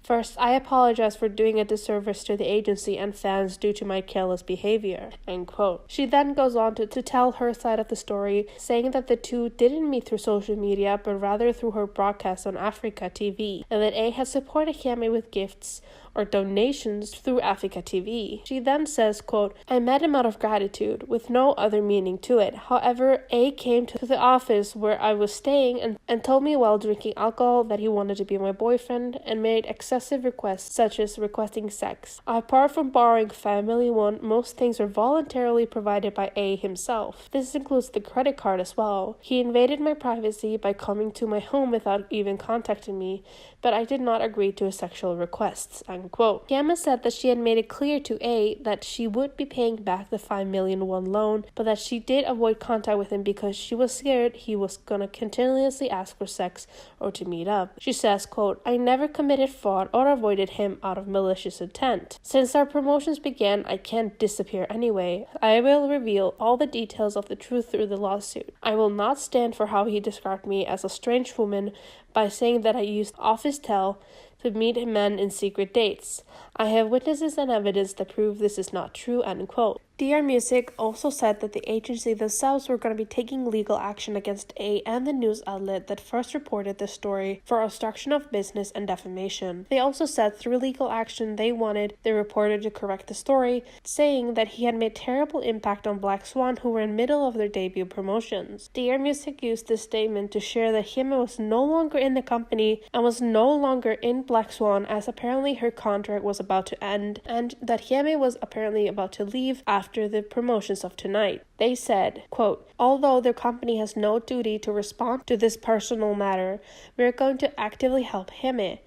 "First, I apologize for doing a disservice to the agency and fans due to my careless behavior." End quote. She then goes on to tell her side of the story, saying that the two didn't meet through social media, but rather through her broadcast on Africa TV, and that A had supported Hiemi with gifts or donations through Africa TV. She then says, quote, "I met him out of gratitude, with no other meaning to it. However, A came to the office where I was staying and told me while drinking alcohol that he wanted to be my boyfriend and made excessive requests, such as requesting sex. Apart from borrowing 5 million won, most things were voluntarily provided by A himself. This includes the credit card as well. He invaded my privacy by coming to my home without even contacting me, but I did not agree to his sexual requests." Unquote. Hiemi said that she had made it clear to A that she would be paying back the 5 million won loan, but that she did avoid contact with him because she was scared he was gonna continuously ask for sex or to meet up. She says, quote, "I never committed fraud or avoided him out of malicious intent. Since our promotions began, I can't disappear anyway. I will reveal all the details of the truth through the lawsuit. I will not stand for how he described me as a strange woman by saying that I used office tel to meet men in secret dates. I have witnesses and evidence that prove this is not true." End quote. DR Music also said that the agency themselves were going to be taking legal action against A and the news outlet that first reported the story for obstruction of business and defamation. They also said through legal action they wanted the reporter to correct the story, saying that he had made terrible impact on Black Swan, who were in middle of their debut promotions. DR Music used this statement to share that Hiemi was no longer in the company and was no longer in Black Swan, as apparently her contract was about to end, and that Hiemi was apparently about to leave after the promotions of tonight. They said, quote, "Although the company has no duty to respond to this personal matter, we are going to actively help Hiemi.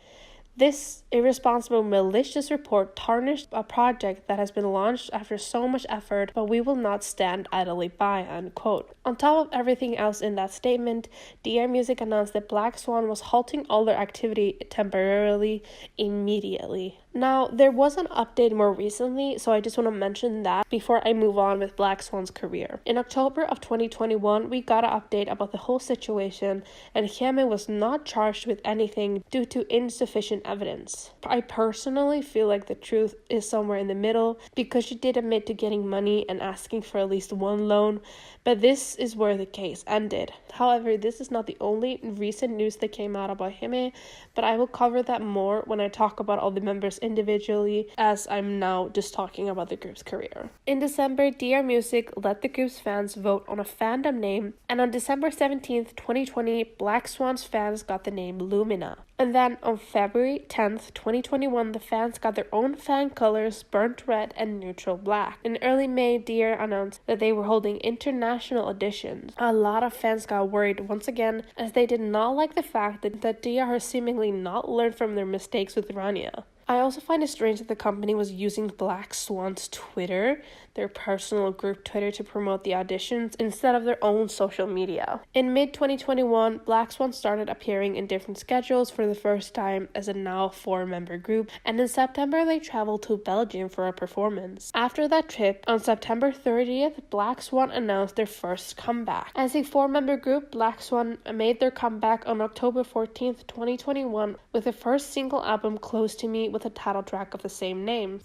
This irresponsible, malicious report tarnished a project that has been launched after so much effort, but we will not stand idly by." Unquote. On top of everything else in that statement, DR Music announced that Black Swan was halting all their activity temporarily, immediately. Now, there was an update more recently, so I just want to mention that before I move on with Black Swan's career. In October of 2021, we got an update about the whole situation, and Hiemi was not charged with anything due to insufficient evidence. I personally feel like the truth is somewhere in the middle, because she did admit to getting money and asking for at least one loan, but this is where the case ended. However, this is not the only recent news that came out about Hiemi, but I will cover that more when I talk about all the members individually, as I'm now just talking about the group's career. In December, DR Music let the group's fans vote on a fandom name, and on December 17th, 2020, Black Swan's fans got the name Lumina. And then on February 10th, 2021, the fans got their own fan colors, burnt red and neutral black. In early May, DR announced that they were holding international editions. A lot of fans got worried once again, as they did not like the fact that DR has seemingly not learned from their mistakes with Rania. I also find it strange that the company was using Black Swan's Twitter. their personal group Twitter to promote the auditions instead of their own social media. In mid-2021, Black Swan started appearing in different schedules for the first time as a now 4-member group, and in September they traveled to Belgium for a performance. After that trip, on September 30th, Black Swan announced their first comeback. As a 4-member group, Black Swan made their comeback on October 14th, 2021 with the first single album Close to Me with a title track of the same name.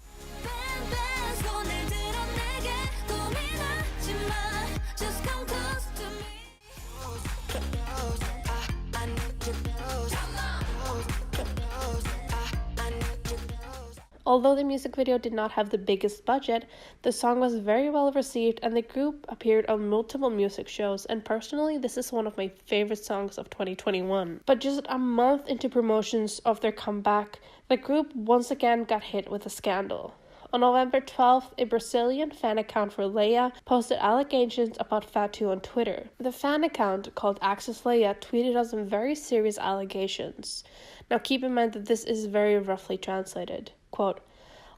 Although the music video did not have the biggest budget, the song was very well received and the group appeared on multiple music shows, and personally this is one of my favorite songs of 2021. But just a month into promotions of their comeback, the group once again got hit with a scandal. On November 12th, a Brazilian fan account for Leia posted allegations about Fatu on Twitter. The fan account, called Access Leia, tweeted out some very serious allegations. Now keep in mind that this is very roughly translated. Quote,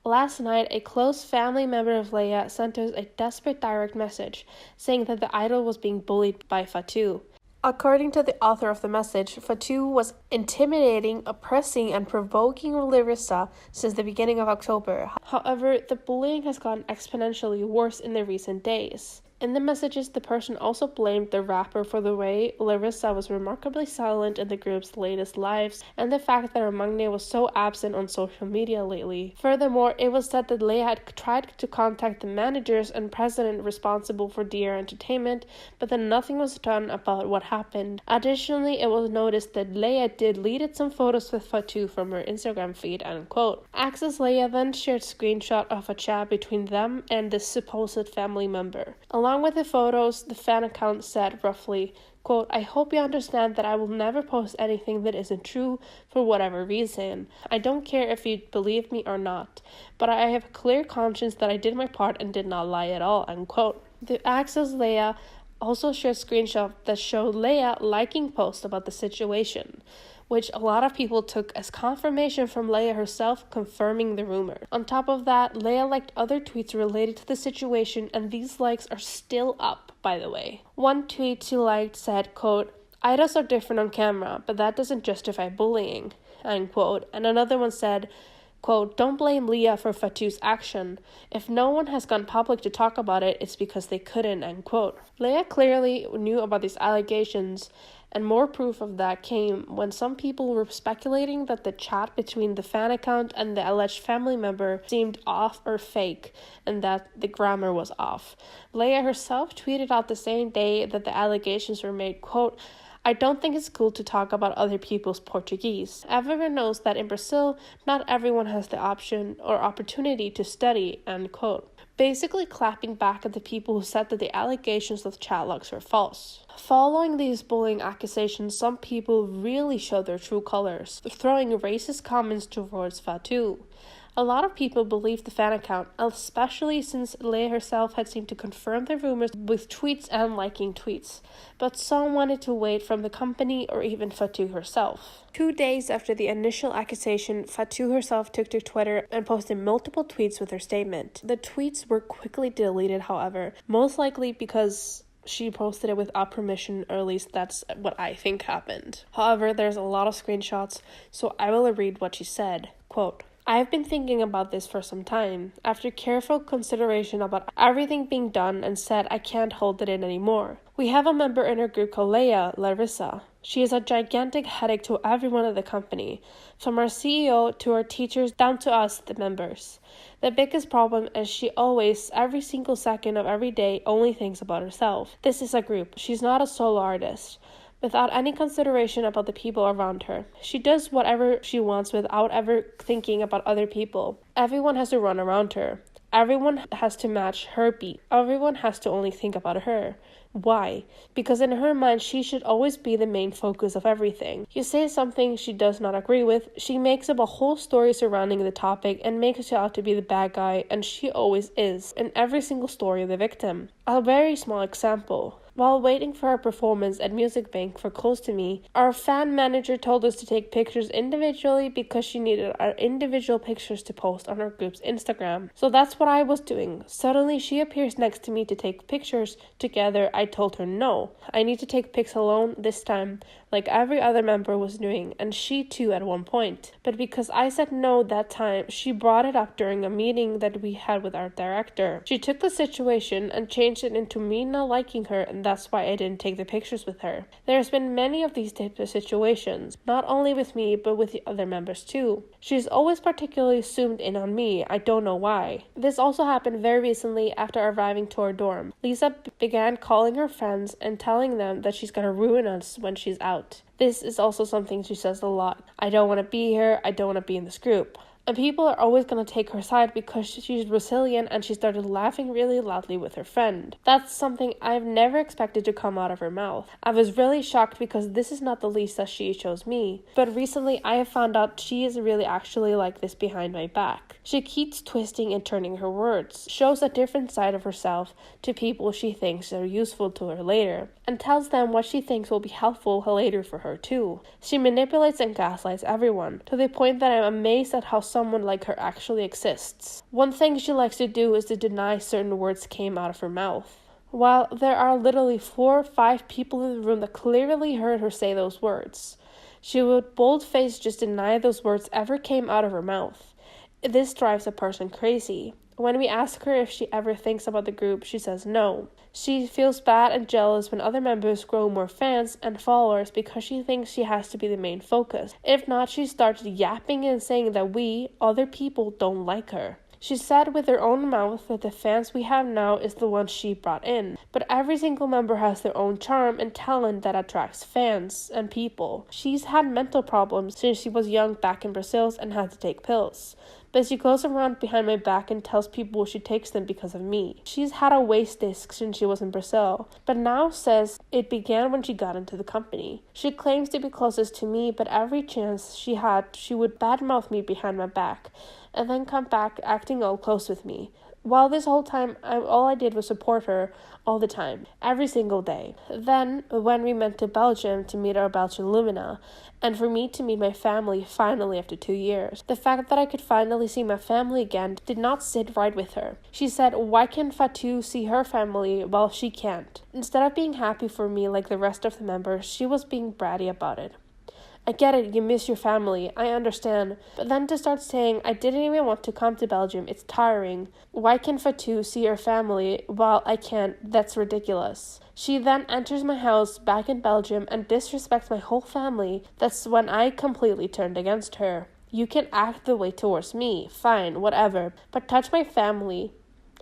"Last night, a close family member of Leia sent us a desperate direct message saying that the idol was being bullied by Fatu. According to the author of the message, Fatu was intimidating, oppressing, and provoking Larissa since the beginning of October. However, the bullying has gotten exponentially worse in the recent days." In the messages, the person also blamed the rapper for the way Larissa was remarkably silent in the group's latest lives and the fact that Romagne was so absent on social media lately. Furthermore, it was said that Leia had tried to contact the managers and president responsible for DR Entertainment, but then nothing was done about what happened. Additionally, it was noticed that Leia deleted some photos with Fatu from her Instagram feed, end quote. Access Leia then shared a screenshot of a chat between them and the supposed family member. Along with the photos, the fan account said roughly, quote, "I hope you understand that I will never post anything that isn't true for whatever reason. I don't care if you believe me or not, but I have a clear conscience that I did my part and did not lie at all," end quote. The Access Leia also shared screenshots that showed Leia liking posts about the situation, which a lot of people took as confirmation from Leia herself confirming the rumor. On top of that, Leia liked other tweets related to the situation, and these likes are still up, by the way. One tweet she liked said, quote, "Idols are different on camera, but that doesn't justify bullying," end quote. And another one said, quote, "Don't blame Leia for Fatu's action. If no one has gone public to talk about it, it's because they couldn't," end quote. Leia clearly knew about these allegations, and more proof of that came when some people were speculating that the chat between the fan account and the alleged family member seemed off or fake, and that the grammar was off. Leia herself tweeted out the same day that the allegations were made, quote, "I don't think it's cool to talk about other people's Portuguese. Everyone knows that in Brazil, not everyone has the option or opportunity to study," end quote. Basically clapping back at the people who said that the allegations of chat logs were false. Following these bullying accusations, some people really showed their true colors, throwing racist comments towards Fatu. A lot of people believed the fan account, especially since Leia herself had seemed to confirm the rumors with tweets and liking tweets, but some wanted to wait from the company or even Fatu herself. 2 days after the initial accusation, Fatu herself took to Twitter and posted multiple tweets with her statement. The tweets were quickly deleted, however, most likely because she posted it without permission, or at least that's what I think happened. However, there's a lot of screenshots, so I will read what she said. Quote, "I've been thinking about this for some time, after careful consideration about everything being done, and said I can't hold it in anymore. We have a member in our group called Leia, Larissa. She is a gigantic headache to everyone at the company, from our CEO to our teachers down to us, the members. The biggest problem is she always, every single second of every day, only thinks about herself. This is a group. She's not a solo artist. Without any consideration about the people around her. She does whatever she wants without ever thinking about other people. Everyone has to run around her. Everyone has to match her beat. Everyone has to only think about her. Why? Because in her mind, she should always be the main focus of everything. You say something she does not agree with, she makes up a whole story surrounding the topic and makes you out to be the bad guy, and she always is, in every single story, the victim. A very small example. While waiting for our performance at Music Bank for Close to Me, our fan manager told us to take pictures individually because she needed our individual pictures to post on our group's Instagram. So that's what I was doing. Suddenly she appears next to me to take pictures together. I told her no, I need to take pics alone this time, like every other member was doing, and she too at one point. But because I said no that time, she brought it up during a meeting that we had with our director. She took the situation and changed it into me not liking her, and that's why I didn't take the pictures with her. There's been many of these types of situations, not only with me, but with the other members too. She's always particularly zoomed in on me, I don't know why. This also happened very recently after arriving to our dorm. Lisa began calling her friends and telling them that she's gonna ruin us when she's out. This is also something she says a lot. I don't want to be here, I don't want to be in this group. And people are always going to take her side because she's Brazilian, and she started laughing really loudly with her friend. That's something I've never expected to come out of her mouth. I was really shocked because this is not the Lisa she shows me. But recently I have found out she is really actually like this behind my back. She keeps twisting and turning her words, shows a different side of herself to people she thinks are useful to her later, and tells them what she thinks will be helpful later for her too. She manipulates and gaslights everyone, to the point that I'm amazed at how someone like her actually exists. One thing she likes to do is to deny certain words came out of her mouth. While there are literally 4 or 5 people in the room that clearly heard her say those words, she would bold-faced just deny those words ever came out of her mouth. This drives a person crazy. When we ask her if she ever thinks about the group, she says no. She feels bad and jealous when other members grow more fans and followers because she thinks she has to be the main focus. If not, she starts yapping and saying that we, other people, don't like her. She said with her own mouth that the fans we have now is the ones she brought in. But every single member has their own charm and talent that attracts fans and people. She's had mental problems since she was young back in Brazil and had to take pills. But she goes around behind my back and tells people she takes them because of me. She's had a waist disc since she was in Brazil, but now says it began when she got into the company. She claims to be closest to me, but every chance she had, she would badmouth me behind my back, and then come back acting all close with me. While this whole time, all I did was support her all the time, every single day. Then, when we went to Belgium to meet our Belgian Lumina, and for me to meet my family finally after 2 years, the fact that I could finally see my family again did not sit right with her. She said, why can't Fatou see her family while she can't? Instead of being happy for me like the rest of the members, she was being bratty about it. I get it, you miss your family, I understand, but then to start saying, I didn't even want to come to Belgium, it's tiring. Why can Fatou see her family while I can't? That's ridiculous. She then enters my house back in Belgium and disrespects my whole family. That's when I completely turned against her. You can act the way towards me, fine, whatever, but touch my family,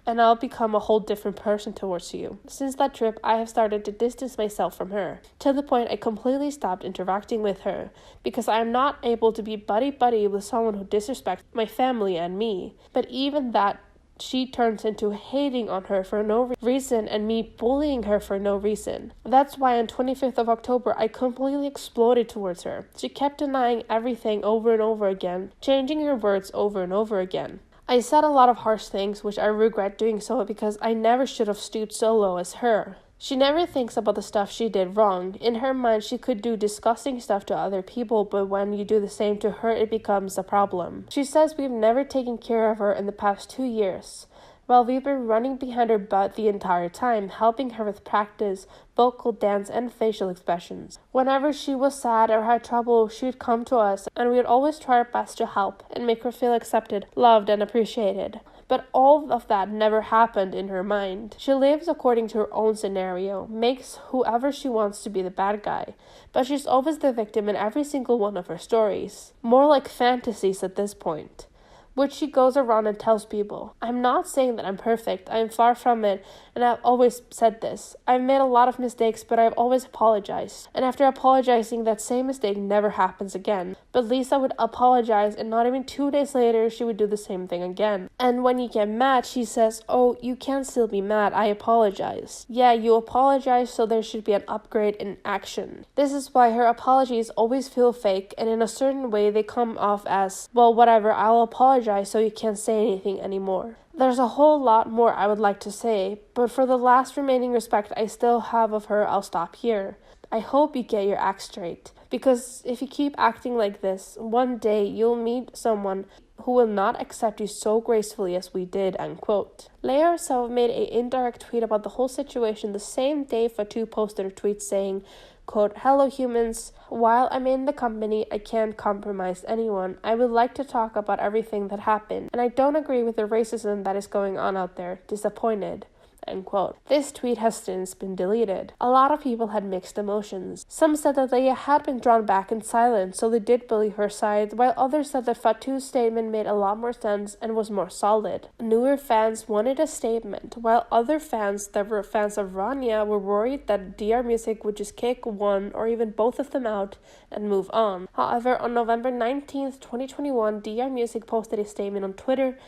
and I'll become a whole different person towards you. Since that trip, I have started to distance myself from her, to the point I completely stopped interacting with her, because I am not able to be buddy-buddy with someone who disrespects my family and me. But even that, she turns into hating on her for no reason and me bullying her for no reason. That's why on 25th of October, I completely exploded towards her. She kept denying everything over and over again, changing her words over and over again. I said a lot of harsh things, which I regret doing so because I never should have stooped so low as her. She never thinks about the stuff she did wrong. In her mind, she could do disgusting stuff to other people, but when you do the same to her, it becomes a problem. She says we've never taken care of her in the past 2 years. Well, we've been running behind her butt the entire time, helping her with practice, vocal, dance, and facial expressions. Whenever she was sad or had trouble, she would come to us, and we would always try our best to help and make her feel accepted, loved, and appreciated. But all of that never happened in her mind. She lives according to her own scenario, makes whoever she wants to be the bad guy, but she's always the victim in every single one of her stories. More like fantasies at this point, which she goes around and tells people. I'm not saying that I'm perfect, I am far from it, and I've always said this. I've made a lot of mistakes, but I've always apologized. And after apologizing, that same mistake never happens again. But Lisa would apologize, and not even 2 days later, she would do the same thing again. And when you get mad, she says, oh, you can still be mad, I apologize. Yeah, you apologize, so there should be an upgrade in action. This is why her apologies always feel fake, and in a certain way, they come off as, well, whatever, I'll apologize so you can't say anything anymore. There's a whole lot more I would like to say, but for the last remaining respect I still have of her, I'll stop here. I hope you get your act straight, because if you keep acting like this, one day you'll meet someone who will not accept you so gracefully as we did, end quote. Leia herself made an indirect tweet about the whole situation the same day Fatu posted a tweet saying, quote, "Hello humans, while I'm in the company, I can't compromise anyone. I would like to talk about everything that happened, and I don't agree with the racism that is going on out there. Disappointed." End quote. This tweet has since been deleted. A lot of people had mixed emotions. Some said that Leia had been drawn back in silence, so they did believe her side, while others said that Fatu's statement made a lot more sense and was more solid. Newer fans wanted a statement, while other fans that were fans of RANIA were worried that DR Music would just kick one or even both of them out and move on. However, on November 19th, 2021, DR Music posted a statement on Twitter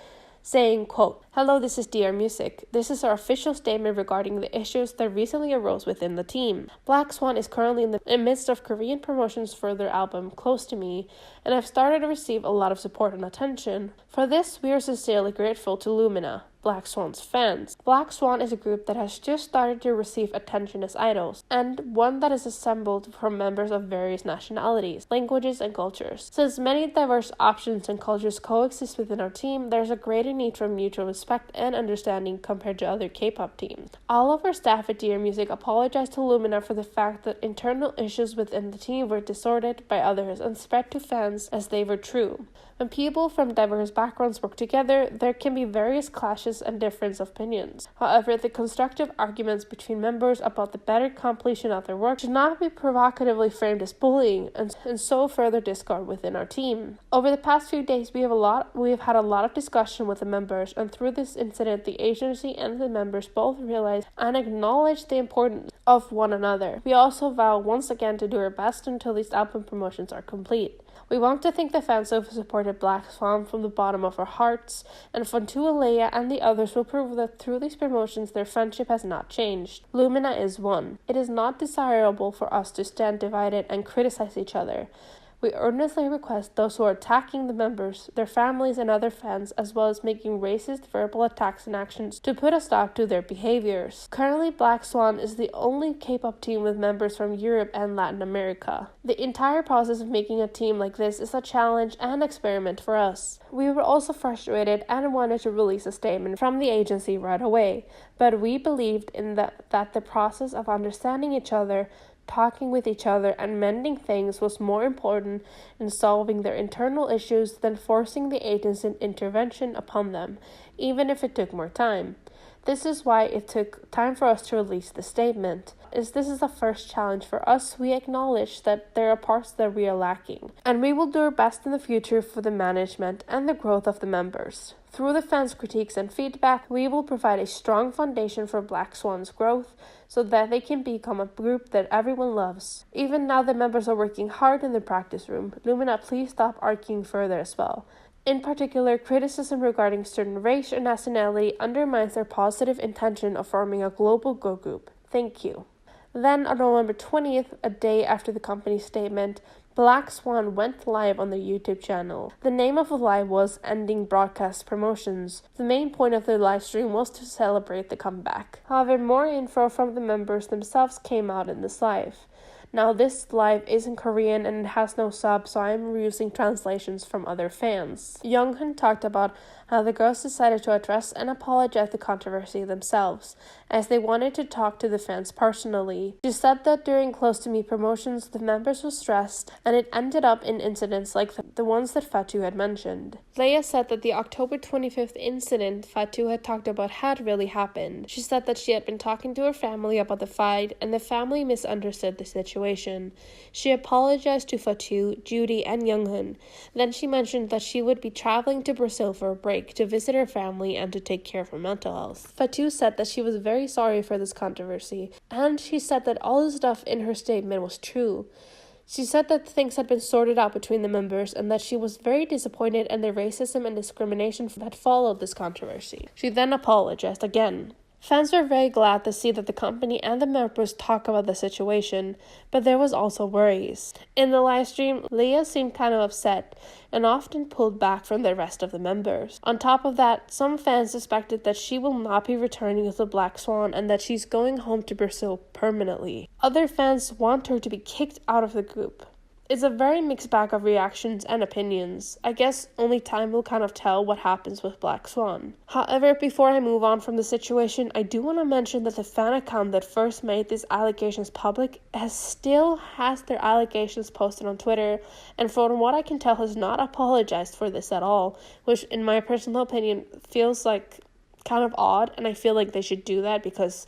saying, quote, "Hello, this is DR Music. This is our official statement regarding the issues that recently arose within the team. Black Swan is currently in the midst of Korean promotions for their album Close to Me, and have started to receive a lot of support and attention. For this, we are sincerely grateful to Lumina, Black Swan's fans. Black Swan is a group that has just started to receive attention as idols, and one that is assembled from members of various nationalities, languages, and cultures. Since many diverse options and cultures coexist within our team, there's a greater need for mutual respect and understanding compared to other K-pop teams. All of our staff at DR Music apologize to Lumina for the fact that internal issues within the team were distorted by others and spread to fans as they were true. When people from diverse backgrounds work together, there can be various clashes and difference of opinions. However, the constructive arguments between members about the better completion of their work should not be provocatively framed as bullying and so further discord within our team. Over the past few days, we have had a lot of discussion with the members, and through this incident, the agency and the members both realized and acknowledged the importance of one another. We also vow once again to do our best until these album promotions are complete. We want to thank the fans who have supported Black Swan from the bottom of our hearts, and Fatu and Leia and the others will prove that through these promotions their friendship has not changed. Lumina is one. It is not desirable for us to stand divided and criticize each other. We earnestly request those who are attacking the members, their families, and other fans, as well as making racist verbal attacks and actions, to put a stop to their behaviors. Currently, Black Swan is the only K-pop team with members from Europe and Latin America. The entire process of making a team like this is a challenge and experiment for us. We were also frustrated and wanted to release a statement from the agency right away, but we believed in that the process of understanding each other, talking with each other, and mending things was more important in solving their internal issues than forcing the agency intervention upon them, even if it took more time. This is why it took time for us to release the statement. As this is the first challenge for us, we acknowledge that there are parts that we are lacking, and we will do our best in the future for the management and the growth of the members. Through the fans' critiques and feedback, we will provide a strong foundation for Black Swan's growth so that they can become a group that everyone loves. Even now the members are working hard in the practice room. Lumina, please stop arguing further as well. In particular, criticism regarding certain race or nationality undermines their positive intention of forming a global girl group. Thank you. Then, on November 20th, a day after the company's statement, Black Swan went live on their YouTube channel. The name of the live was Ending Broadcast Promotions. The main point of the live stream was to celebrate the comeback. However, more info from the members themselves came out in this live. Now, this live is in Korean and it has no sub, so I'm using translations from other fans. Younghoon talked about how the girls decided to address and apologize the controversy themselves, as they wanted to talk to the fans personally. She said that during Close to Me promotions, the members were stressed, and it ended up in incidents like the ones that Fatu had mentioned. Leia said that the October 25th incident Fatu had talked about had really happened. She said that she had been talking to her family about the fight, and the family misunderstood the situation. She apologized to Fatu, Judy, and Younghoon. Then she mentioned that she would be traveling to Brazil for a break to visit her family and to take care of her mental health. Fatu said that she was very sorry for this controversy, and she said that all the stuff in her statement was true. She said that things had been sorted out between the members and that she was very disappointed in the racism and discrimination that followed this controversy. She then apologized again. Fans were very glad to see that the company and the members talk about the situation, but there was also worries. In the live stream, Leah seemed kind of upset and often pulled back from the rest of the members. On top of that, some fans suspected that she will not be returning with the Black Swan and that she's going home to Brazil permanently. Other fans want her to be kicked out of the group. It's a very mixed bag of reactions and opinions. I guess only time will kind of tell what happens with Black Swan. However, before I move on from the situation, I do want to mention that the fan account that first made these allegations public still has their allegations posted on Twitter, and from what I can tell has not apologized for this at all, which in my personal opinion feels like kind of odd, and I feel like they should do that because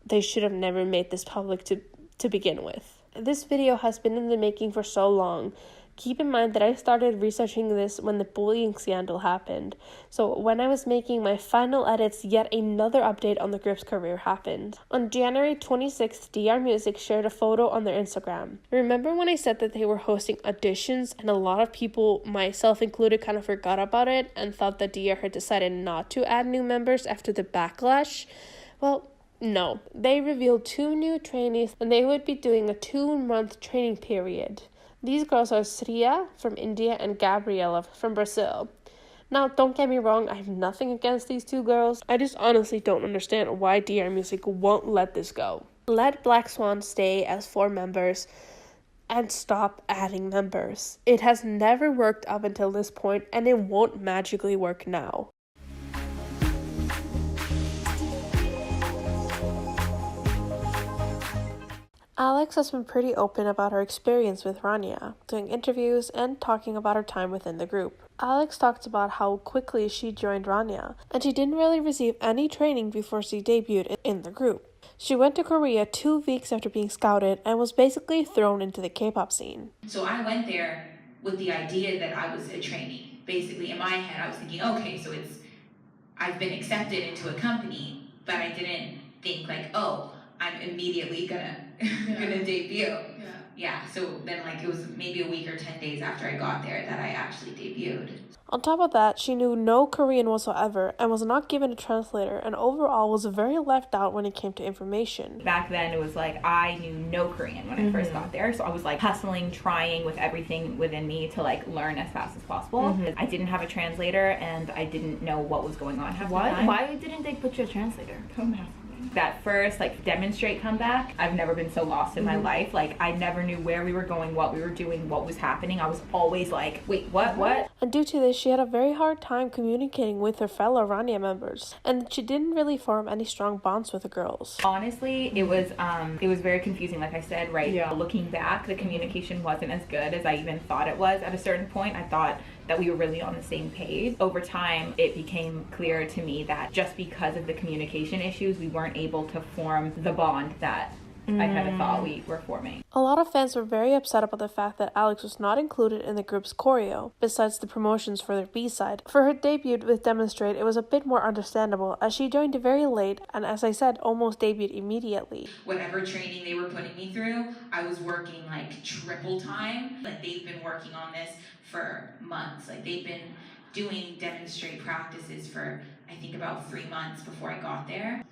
they should have never made this public to begin with. This video has been in the making for so long. Keep in mind that I started researching this when the bullying scandal happened. So when I was making my final edits, yet another update on the group's career happened. On January 26th, DR Music shared a photo on their Instagram. Remember when I said that they were hosting auditions and a lot of people, myself included, kind of forgot about it and thought that DR had decided not to add new members after the backlash? Well, no, they revealed 2 new trainees and they would be doing a 2-month training period. These girls are Sria from India and Gabriela from Brazil. Now, don't get me wrong, I have nothing against these 2 girls. I just honestly don't understand why DR Music won't let this go. Let Black Swan stay as 4 members and stop adding members. It has never worked up until this point and it won't magically work now. Alex has been pretty open about her experience with RANIA, doing interviews and talking about her time within the group. Alex talks about how quickly she joined RANIA, and she didn't really receive any training before she debuted in the group. She went to Korea 2 weeks after being scouted and was basically thrown into the K-pop scene. So I went there with the idea that I was a trainee. Basically, in my head, I was thinking, okay, so I've been accepted into a company, but I didn't think like, oh, I'm immediately gonna debut. Yeah, so then like it was maybe a week or 10 days after I got there that I actually debuted. On top of that, she knew no Korean whatsoever and was not given a translator and overall was very left out when it came to information. Back then it was like I knew no Korean when I first got there, so I was like hustling, trying with everything within me to like learn as fast as possible. I didn't have a translator and I didn't know what was going on half the time. Why didn't they put you a translator? That first like demonstrate comeback, I've never been so lost in my life. Like I never knew where we were going, what we were doing, what was happening. I was always like, wait, what? And due to this, she had a very hard time communicating with her fellow RANIA members, and she didn't really form any strong bonds with the girls. Honestly, it was very confusing. Like I said, right? Yeah. Looking back, the communication wasn't as good as I even thought it was. At a certain point, I thought that we were really on the same page. Over time, it became clear to me that just because of the communication issues, we weren't able to form the bond that I kind of thought we were forming. A lot of fans were very upset about the fact that Alex was not included in the group's choreo, besides the promotions for their B-side. For her debut with Demonstrate, it was a bit more understandable, as she joined very late and, as I said, almost debuted immediately. Whatever training they were putting me through, I was working like triple time. Like they've been working on this for months. Like they've been doing Demonstrate practices for I think about 3 months before I got there.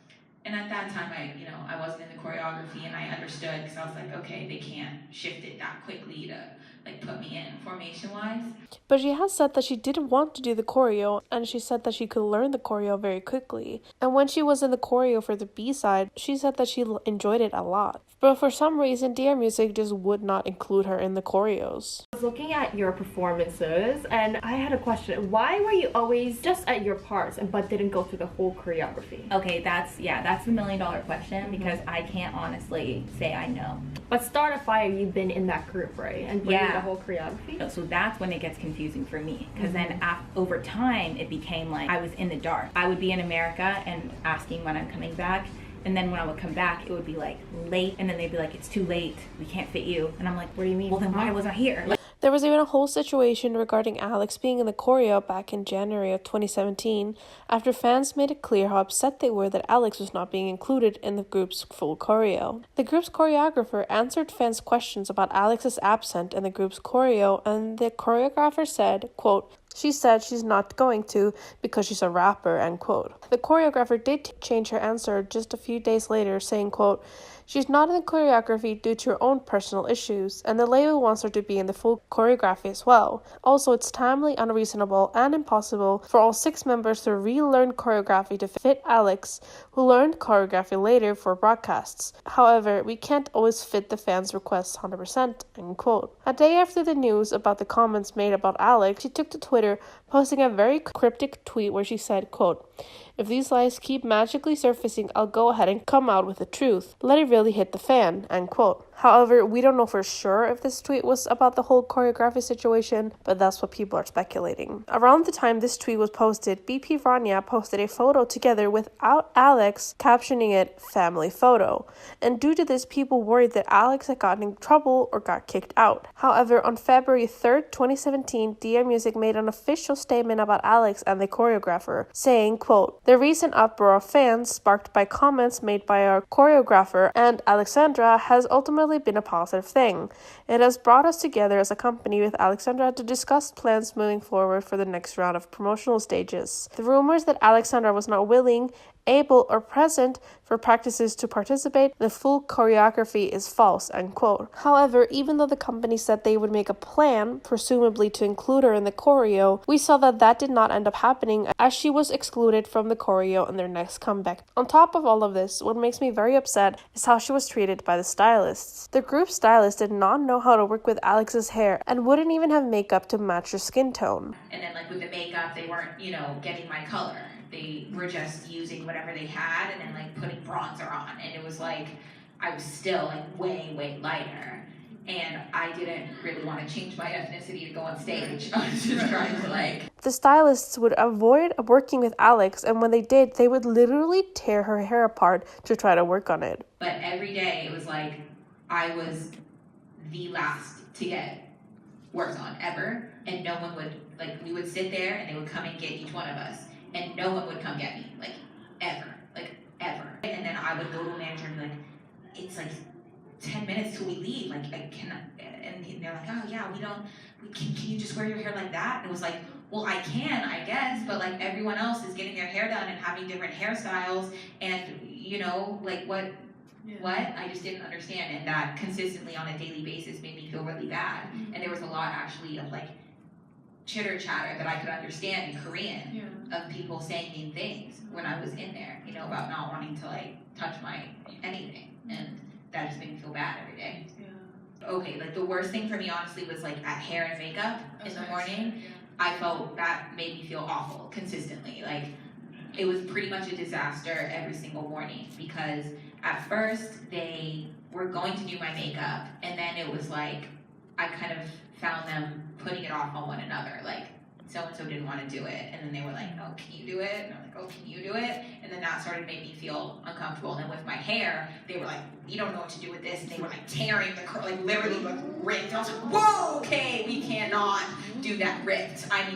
And at that time, I wasn't in the choreography, and I understood because I was like, okay, they can't shift it that quickly to like put me in formation-wise. But she has said that she didn't want to do the choreo, and she said that she could learn the choreo very quickly. And when she was in the choreo for the B-side, she said that she enjoyed it a lot. But for some reason, DR Music just would not include her in the choreos. I was looking at your performances, and I had a question. Why were you always just at your parts but didn't go through the whole choreography? Okay, that's the million-dollar question, because I can't honestly say I know. But Start a Fire, you've been in that group, right? And bringing the whole choreography? So that's when it gets confusing for me, because then over time, it became like I was in the dark. I would be in America and asking when I'm coming back, and then when I would come back, it would be like late, and then they'd be like, it's too late, we can't fit you. And I'm like, what do you mean? Well, then why was I here? There was even a whole situation regarding Alex being in the choreo back in January of 2017 after fans made it clear how upset they were that Alex was not being included in the group's full choreo. The group's choreographer answered fans' questions about Alex's absence in the group's choreo, and the choreographer said, quote, "She said she's not going to because she's a rapper," end quote. The choreographer did change her answer just a few days later, saying, quote, "She's not in the choreography due to her own personal issues, and the label wants her to be in the full choreography as well. Also, it's timely, unreasonable, and impossible for all 6 members to relearn choreography to fit Alex, who learned choreography later for broadcasts. However, we can't always fit the fans' requests 100%, end quote. A day after the news about the comments made about Alex, she took to Twitter, posting a very cryptic tweet where she said, quote, "If these lies keep magically surfacing, I'll go ahead and come out with the truth. Let it really hit the fan," end quote. However, we don't know for sure if this tweet was about the whole choreography situation, but that's what people are speculating. Around the time this tweet was posted, BP RANIA posted a photo together without Alex, captioning it "family photo." And due to this, people worried that Alex had gotten in trouble or got kicked out. However, on February 3rd, 2017, DM Music made an official statement about Alex and the choreographer, saying, quote, "The recent uproar of fans sparked by comments made by our choreographer and Alexandra has ultimately been a positive thing. It has brought us together as a company with Alexandra to discuss plans moving forward for the next round of promotional stages. The rumors that Alexandra was not willing, able, or present for practices to participate in the full choreography is false," end quote. However, even though the company said they would make a plan, presumably to include her in the choreo, we saw that did not end up happening as she was excluded from the choreo in their next comeback. On top of all of this, what makes me very upset is how she was treated by the stylists. The group stylist did not know how to work with Alex's hair and wouldn't even have makeup to match her skin tone. And then like with the makeup, they weren't, getting my color. They were just using whatever they had and then like putting bronzer on. And it was like, I was still like way, way lighter. And I didn't really want to change my ethnicity to go on stage. I was just trying to like... The stylists would avoid working with Alex, and when they did, they would literally tear her hair apart to try to work on it. But every day it was like, I was the last to get worked on ever. And no one would, like, we would sit there and they would come and get each one of us. And no one would come get me, like, ever. And then I would go to a manager and be like, it's like 10 minutes till we leave, like, I cannot, and they're like, oh yeah, can you just wear your hair like that? And it was like, well, I can, I guess, but like everyone else is getting their hair done and having different hairstyles, and like what? I just didn't understand, and that consistently on a daily basis made me feel really bad. And there was a lot actually of like chitter chatter that I could understand in Korean of people saying mean things when I was in there, about not wanting to like touch my anything, and that just made me feel bad every day. Okay, like the worst thing for me honestly was like at hair and makeup in the morning. I felt that made me feel awful consistently. Like it was pretty much a disaster every single morning, because at first they were going to do my makeup, and then it was like I kind of found them putting it off on one another, like so-and-so didn't want to do it, and then they were like, oh, can you do it? And I'm like, oh, can you do it? And then that started to make me feel uncomfortable. And then with my hair, they were like, you don't know what to do with this, and they were like tearing the curl, like literally like ripped. I was like, whoa, okay, we cannot do that. Ripped, I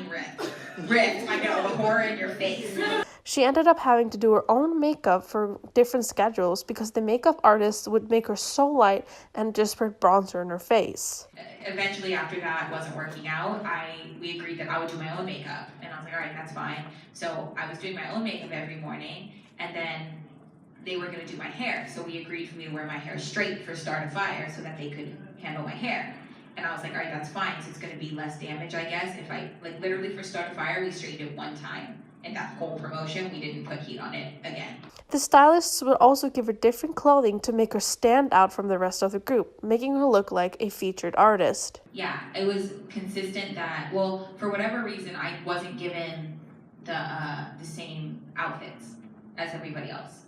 know, the horror in your face. She ended up having to do her own makeup for different schedules because the makeup artist would make her so light and just put bronzer in her face. Eventually, after that wasn't working out, we agreed that I would do my own makeup. And I was like, all right, that's fine. So I was doing my own makeup every morning, and then they were going to do my hair. So we agreed for me to wear my hair straight for Start a Fire so that they could handle my hair. And I was like, all right, that's fine. So it's going to be less damage, I guess. If I, like literally for Start a Fire, we straightened it one time. And that whole promotion, we didn't put heat on it again. The stylists would also give her different clothing to make her stand out from the rest of the group, making her look like a featured artist. Yeah, it was consistent that, well, for whatever reason, I wasn't given the same outfits as everybody else.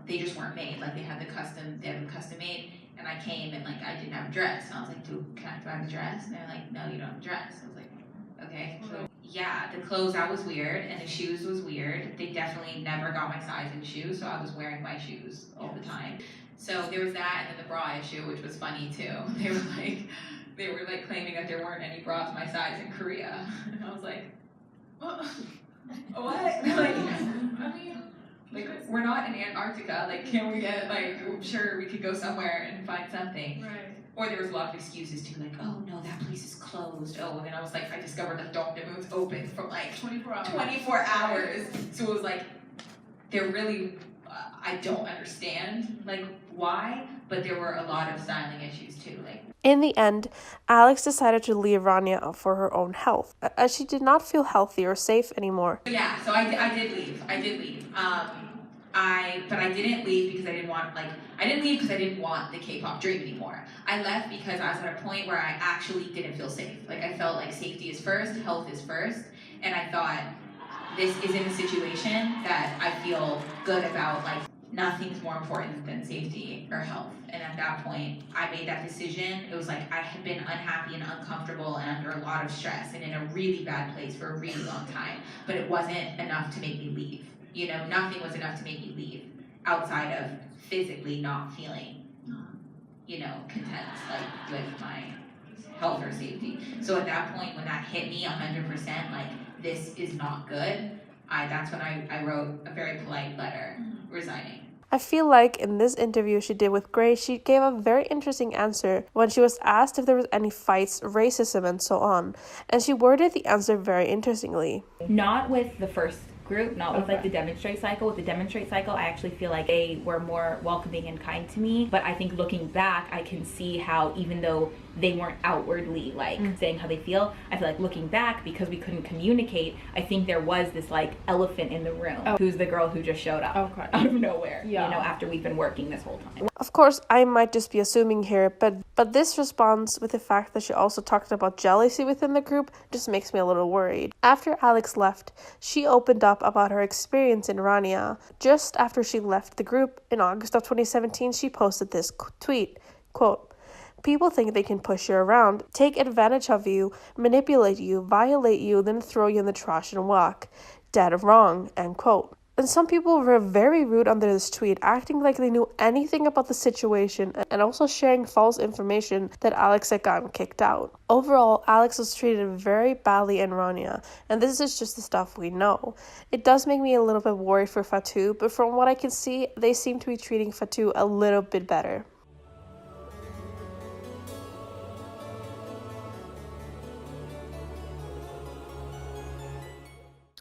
They just weren't made. Like they had them custom made, and I came and like I didn't have a dress. And I was like, do I have a dress? And they're like, no, you don't have a dress. I was like, okay. So yeah, the clothes, that was weird, and the shoes was weird. They definitely never got my size in shoes, so I was wearing my shoes all the time. So there was that, and then the bra issue, which was funny too. They were like, they were like claiming that there weren't any bras my size in Korea. And I was like, what? Like, I mean, like, we're not in Antarctica. Like, can we get, like, sure, we could go somewhere and find something. Right. Or there was a lot of excuses too, like, oh no, that place is closed. Oh, and then I was like, I discovered that Dongdaemun was open for like 24 hours. So it was like, they're really, I don't understand, like, why, but there were a lot of styling issues too, like. In the end, Alex decided to leave Rania for her own health, as she did not feel healthy or safe anymore. Yeah, so I did leave. But I didn't leave because I didn't want, like, I didn't leave because I didn't want the K-pop dream anymore. I left because I was at a point where I actually didn't feel safe. Like, I felt like safety is first, health is first, and I thought, this isn't a situation that I feel good about, like, nothing's more important than safety or health. And at that point, I made that decision. It was like I had been unhappy and uncomfortable and under a lot of stress and in a really bad place for a really long time, but it wasn't enough to make me leave. You know, nothing was enough to make me leave outside of physically not feeling, you know, content, like, with my health or safety. So at that point, when that hit me 100%, like, this is not good, that's when I wrote a very polite letter resigning. I feel like in this interview she did with Gray, she gave a very interesting answer when she was asked if there was any fights, racism, and so on. And she worded the answer very interestingly. Not with the first group, not with like the demonstrate cycle. With the demonstrate cycle, I actually feel like they were more welcoming and kind to me. But I think looking back, I can see how even though they weren't outwardly like saying how they feel, I feel like looking back, because we couldn't communicate, I think there was this like elephant in the room. Who's the girl who just showed up out of nowhere, you know, after we've been working this whole time. Of course, I might just be assuming here, but this response with the fact that she also talked about jealousy within the group just makes me a little worried. After Alex left, she opened up about her experience in Rania. Just after she left the group in August of 2017, she posted this tweet, quote, "People think they can push you around, take advantage of you, manipulate you, violate you, then throw you in the trash and walk. Dead wrong," end quote. And some people were very rude under this tweet, acting like they knew anything about the situation and also sharing false information that Alex had gotten kicked out. Overall, Alex was treated very badly in Rania, and this is just the stuff we know. It does make me a little bit worried for Fatu, but from what I can see, they seem to be treating Fatu a little bit better.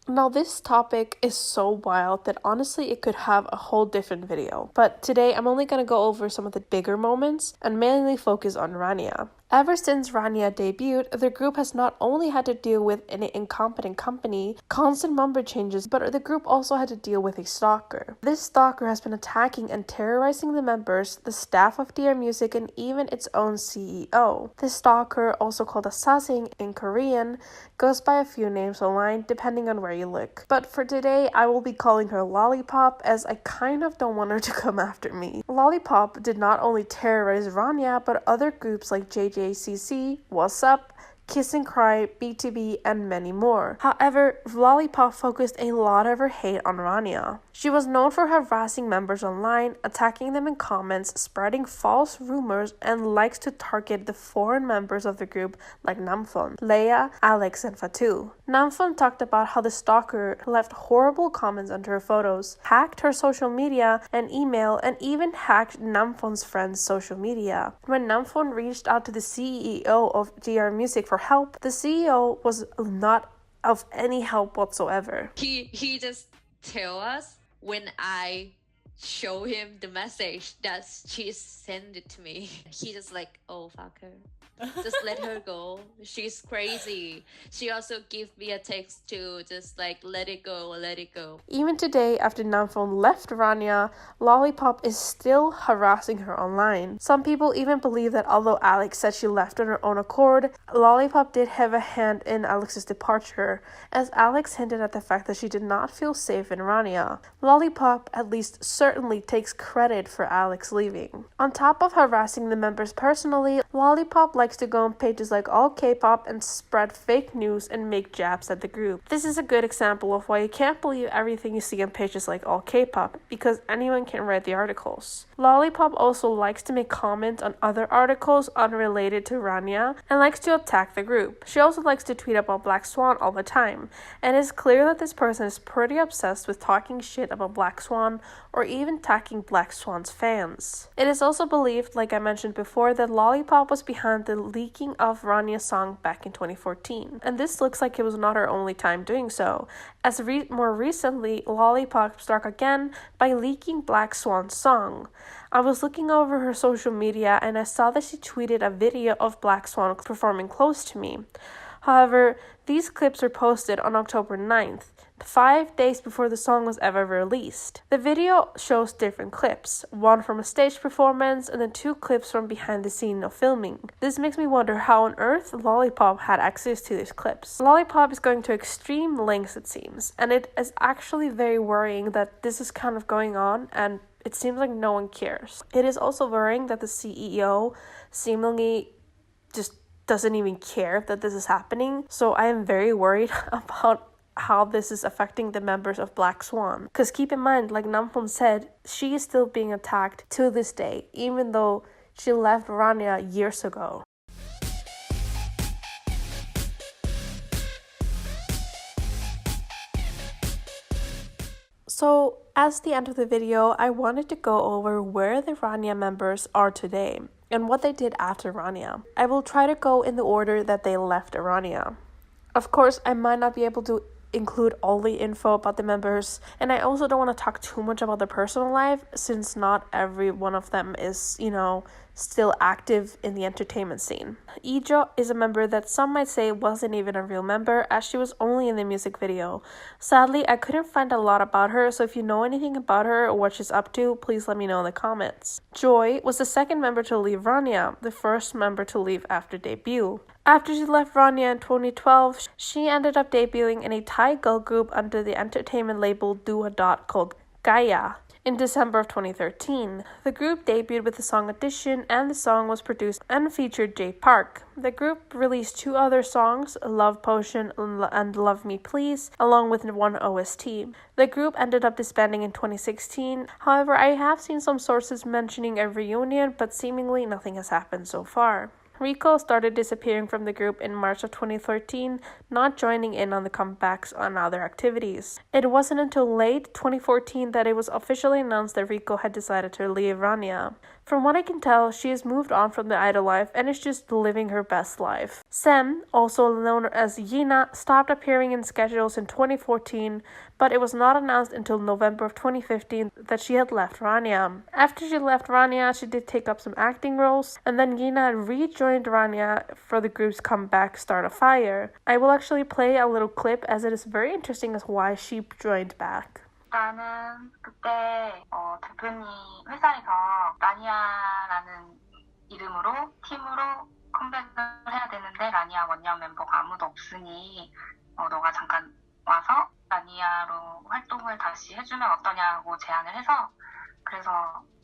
Now this topic is so wild that honestly it could have a whole different video. But today I'm only going to go over some of the bigger moments and mainly focus on Rania. Ever since Rania debuted, the group has not only had to deal with an incompetent company, constant member changes, but the group also had to deal with a stalker. This stalker has been attacking and terrorizing the members, the staff of DR Music, and even its own CEO. This stalker, also called a sasing in Korean, goes by a few names online depending on where you look. But for today, I will be calling her Lollipop, as I kind of don't want her to come after me. Lollipop did not only terrorize Rania, but other groups like JJCC, What's Up, Kiss and Cry, BTB, and many more. However, Lollipop focused a lot of her hate on Rania. She was known for harassing members online, attacking them in comments, spreading false rumors, and likes to target the foreign members of the group like Namfon, Leia, Alex, and Fatu. Namfon talked about how the stalker left horrible comments under her photos, hacked her social media and email, and even hacked Namfon's friends' social media. When Namfon reached out to the CEO of DR Music for help, the CEO was not of any help whatsoever. He just tell us when I show him the message that she sent it to me. He just like, oh, fuck her. Just let her go. She's crazy. She also gave me a text to just like, let it go, let it go. Even today, after Namfon left Rania, Lollipop is still harassing her online. Some people even believe that although Alex said she left on her own accord, Lollipop did have a hand in Alex's departure, as Alex hinted at the fact that she did not feel safe in Rania. Lollipop at least certainly takes credit for Alex leaving. On top of harassing the members personally, Lollipop likes to go on pages like AllKpop and spread fake news and make jabs at the group. This is a good example of why you can't believe everything you see on pages like AllKpop, because anyone can write the articles. Lollipop also likes to make comments on other articles unrelated to RANIA and likes to attack the group. She also likes to tweet about Black Swan all the time, and it's clear that this person is pretty obsessed with talking shit about Black Swan or even attacking Black Swan's fans. It is also believed, like I mentioned before, that Lollipop was behind the leaking of RANIA's song back in 2014, and this looks like it was not her only time doing so, as more recently, Lollipop struck again by leaking Black Swan's song. I was looking over her social media and I saw that she tweeted a video of Black Swan performing close to me. However, these clips were posted on October 9th, 5 days before the song was ever released. The video shows different clips, one from a stage performance and then 2 clips from behind the scene of filming. This makes me wonder how on earth Lollipop had access to these clips. Lollipop is going to extreme lengths, it seems, and it is actually very worrying that this is kind of going on and it seems like no one cares. It is also worrying that the CEO seemingly just doesn't even care that this is happening. So I am very worried about how this is affecting the members of Black Swan. Because keep in mind, like Namjoon said, she is still being attacked to this day, even though she left RANIA years ago. So, as the end of the video, I wanted to go over where the RANIA members are today and what they did after RANIA. I will try to go in the order that they left RANIA. Of course, I might not be able to include all the info about the members, and I also don't want to talk too much about their personal life since not every one of them is, still active in the entertainment scene. Ijo is a member that some might say wasn't even a real member, as she was only in the music video. Sadly, I couldn't find a lot about her, so if you know anything about her or what she's up to, please let me know in the comments. Joy was the second member to leave RANIA, the first member to leave after debut. After she left RANIA in 2012, she ended up debuting in a Thai girl group under the entertainment label Dua Dot called Gaia. In December of 2013, the group debuted with the song Audition, and the song was produced and featured Jay Park. The group released 2 other songs, Love Potion and Love Me Please, along with one OST. The group ended up disbanding in 2016. However, I have seen some sources mentioning a reunion, but seemingly nothing has happened so far. Rico started disappearing from the group in March of 2013, not joining in on the comebacks on other activities. It wasn't until late 2014 that it was officially announced that Rico had decided to leave RANIA. From what I can tell, she has moved on from the idol life and is just living her best life. Sem, also known as Yina, stopped appearing in schedules in 2014, but it was not announced until November of 2015 that she had left RANIA. After she left RANIA, she did take up some acting roles, and then Yina rejoined RANIA for the group's comeback Start a Fire. I will actually play a little clip as it is very interesting as why she joined back. 나는 그때 대표님 회사에서 라니아라는 이름으로 팀으로 컴백을 해야 되는데 라니아 원년 멤버가 아무도 없으니 너가 잠깐 와서 라니아로 활동을 다시 해주면 어떠냐고 제안을 해서 그래서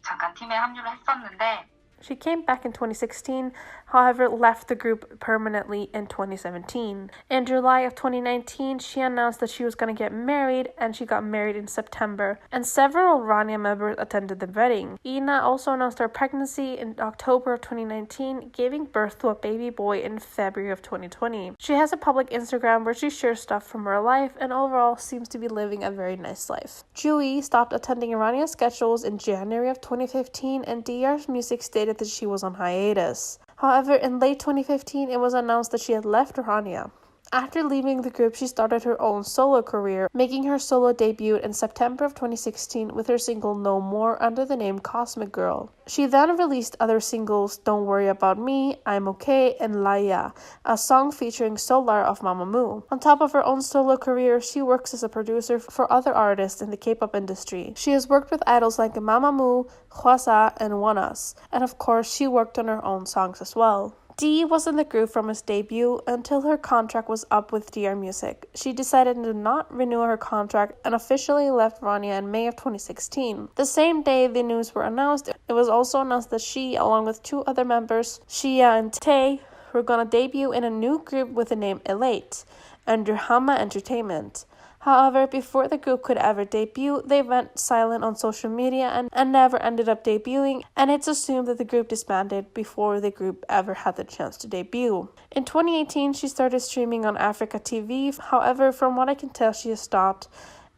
잠깐 팀에 합류를 했었는데 She came back in 2016, however left the group permanently in 2017. In July of 2019, she announced that she was going to get married, and she got married in September, and several RANIA members attended the wedding. Ina also announced her pregnancy in October of 2019, giving birth to a baby boy in February of 2020. She has a public Instagram where she shares stuff from her life, and overall seems to be living a very nice life. Jui stopped attending RANIA schedules in January of 2015, and DR's Music stated that she was on hiatus. However, in late 2015, it was announced that she had left RANIA. After leaving the group, she started her own solo career, making her solo debut in September of 2016 with her single No More under the name Cosmic Girl. She then released other singles Don't Worry About Me, I'm Okay, and Laia, a song featuring Solar of Mamamoo. On top of her own solo career, she works as a producer for other artists in the K-pop industry. She has worked with idols like Mamamoo, Hwasa, and Wonus, and of course, she worked on her own songs as well. Dee was in the group from his debut until her contract was up with DR Music. She decided to not renew her contract and officially left RANIA in May of 2016. The same day the news were announced, it was also announced that she, along with two other members, Shia and Tae, were gonna debut in a new group with the name Elate under Hama Entertainment. However, before the group could ever debut, they went silent on social media and never ended up debuting, and it's assumed that the group disbanded before the group ever had the chance to debut. In 2018, she started streaming on Africa TV. However, from what I can tell, she has stopped,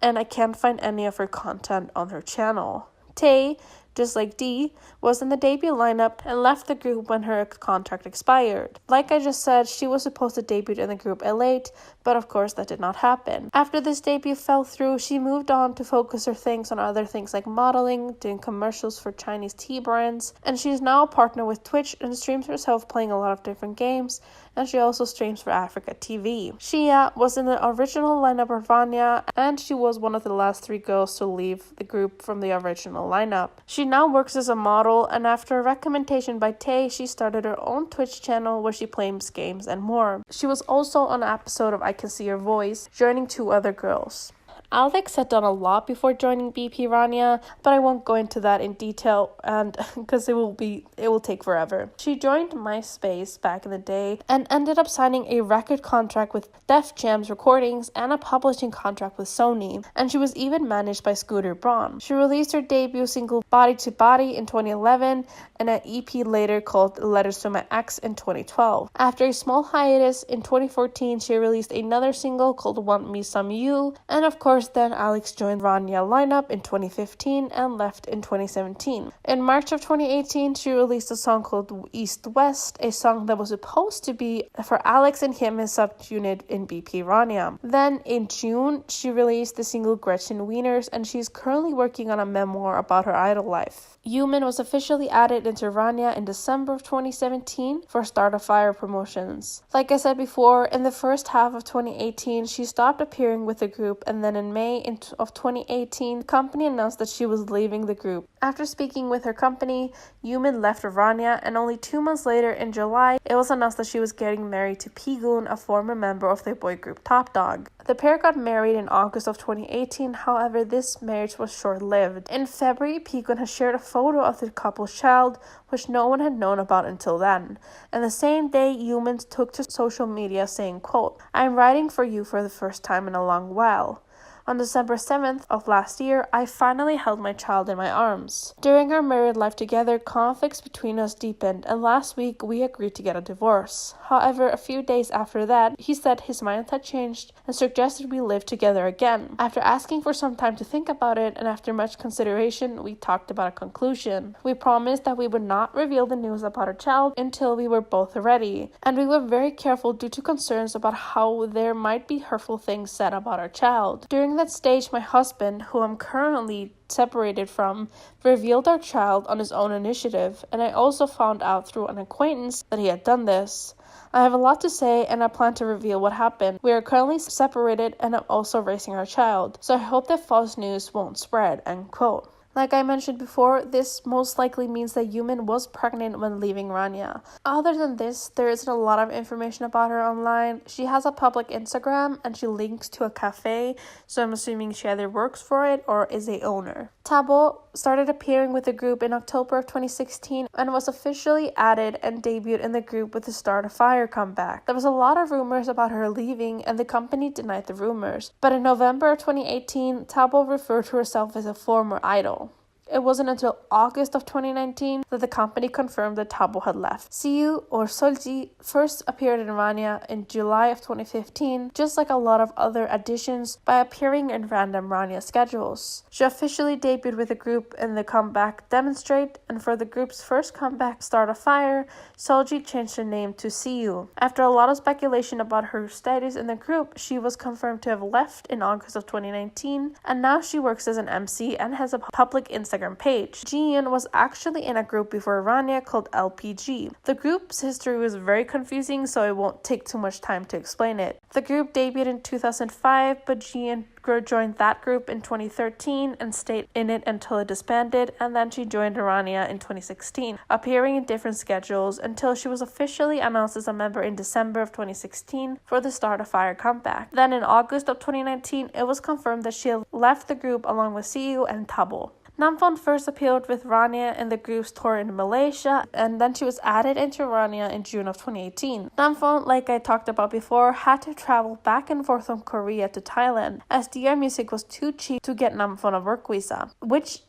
and I can't find any of her content on her channel. Tae, just like Dee, was in the debut lineup and left the group when her contract expired. Like I just said, she was supposed to debut in the group Elate, but of course that did not happen. After this debut fell through, she moved on to focus her things on other things like modeling, doing commercials for Chinese tea brands, and she is now a partner with Twitch and streams herself playing a lot of different games, and she also streams for Africa TV. Shia was in the original lineup of RANIA, and she was one of the last 3 girls to leave the group from the original lineup. She now works as a model, and after a recommendation by Tae, she started her own Twitch channel where she plays games and more. She was also on an episode of I Can See Your Voice, joining 2 other girls. Alex had done a lot before joining BP RANIA, but I won't go into that in detail and because it will take forever. She joined MySpace back in the day and ended up signing a record contract with Def Jam's Recordings and a publishing contract with Sony, and she was even managed by Scooter Braun. She released her debut single Body to Body in 2011 and an EP later called Letters to My Ex in 2012. After a small hiatus in 2014, she released another single called Want Me Some You, and of course then Alex joined RANIA lineup in 2015 and left in 2017. In March of 2018, she released a song called East West, a song that was supposed to be for Alex and Hiemi's subunit in BP RANIA. Then in June, she released the single Gretchen Wieners, and she's currently working on a memoir about her idol life. Yumin was officially added into RANIA in December of 2017 for Start a Fire promotions. Like I said before, in the first half of 2018, she stopped appearing with the group, and then in May of 2018, the company announced that she was leaving the group. After speaking with her company, Yumin left RANIA, and only 2 months later, in July, it was announced that she was getting married to Pigun, a former member of the boy group Top Dog. The pair got married in August of 2018, however, this marriage was short-lived. In February, Pigun has shared a photo of the couple's child, which no one had known about until then. And the same day, Yumin took to social media saying, quote, "I'm writing for you for the first time in a long while. On December 7th of last year, I finally held my child in my arms. During our married life together, conflicts between us deepened, and last week we agreed to get a divorce. However, a few days after that, he said his mind had changed and suggested we live together again. After asking for some time to think about it, and after much consideration, we talked about a conclusion. We promised that we would not reveal the news about our child until we were both ready, and we were very careful due to concerns about how there might be hurtful things said about our child. During that stage, my husband, who I'm currently separated from, revealed our child on his own initiative, and I also found out through an acquaintance that he had done this. I have a lot to say, and I plan to reveal what happened. We are currently separated, and I'm also raising our child, so I hope that false news won't spread," end quote. Like I mentioned before, this most likely means that Yumin was pregnant when leaving RANIA. Other than this, there isn't a lot of information about her online. She has a public Instagram and she links to a cafe, so I'm assuming she either works for it or is a owner. Tabo started appearing with the group in October of 2016 and was officially added and debuted in the group with the Start a Fire comeback. There was a lot of rumors about her leaving, and the company denied the rumors. But in November of 2018, Tabo referred to herself as a former idol. It wasn't until August of 2019 that the company confirmed that Tabo had left. zi.u, or Solji, first appeared in RANIA in July of 2015, just like a lot of other additions, by appearing in random RANIA schedules. She officially debuted with the group in the comeback Demonstrate, and for the group's first comeback, Start a Fire, Solji changed her name to zi.u. After a lot of speculation about her status in the group, she was confirmed to have left in August of 2019, and now she works as an MC and has a public Instagram Instagram page. Jiyeon was actually in a group before RANIA called LPG. The group's history was very confusing, so I won't take too much time to explain it. The group debuted in 2005, but Jiyeon joined that group in 2013 and stayed in it until it disbanded, and then she joined RANIA in 2016, appearing in different schedules until she was officially announced as a member in December of 2016 for the Start a Fire comeback. Then in August of 2019, it was confirmed that she had left the group along with zi.u and Tabo. Namfon first appeared with RANIA in the group's tour in Malaysia, and then she was added into RANIA in June of 2018. Namfon, like I talked about before, had to travel back and forth from Korea to Thailand, as DR Music was too cheap to get Namfon a work visa, which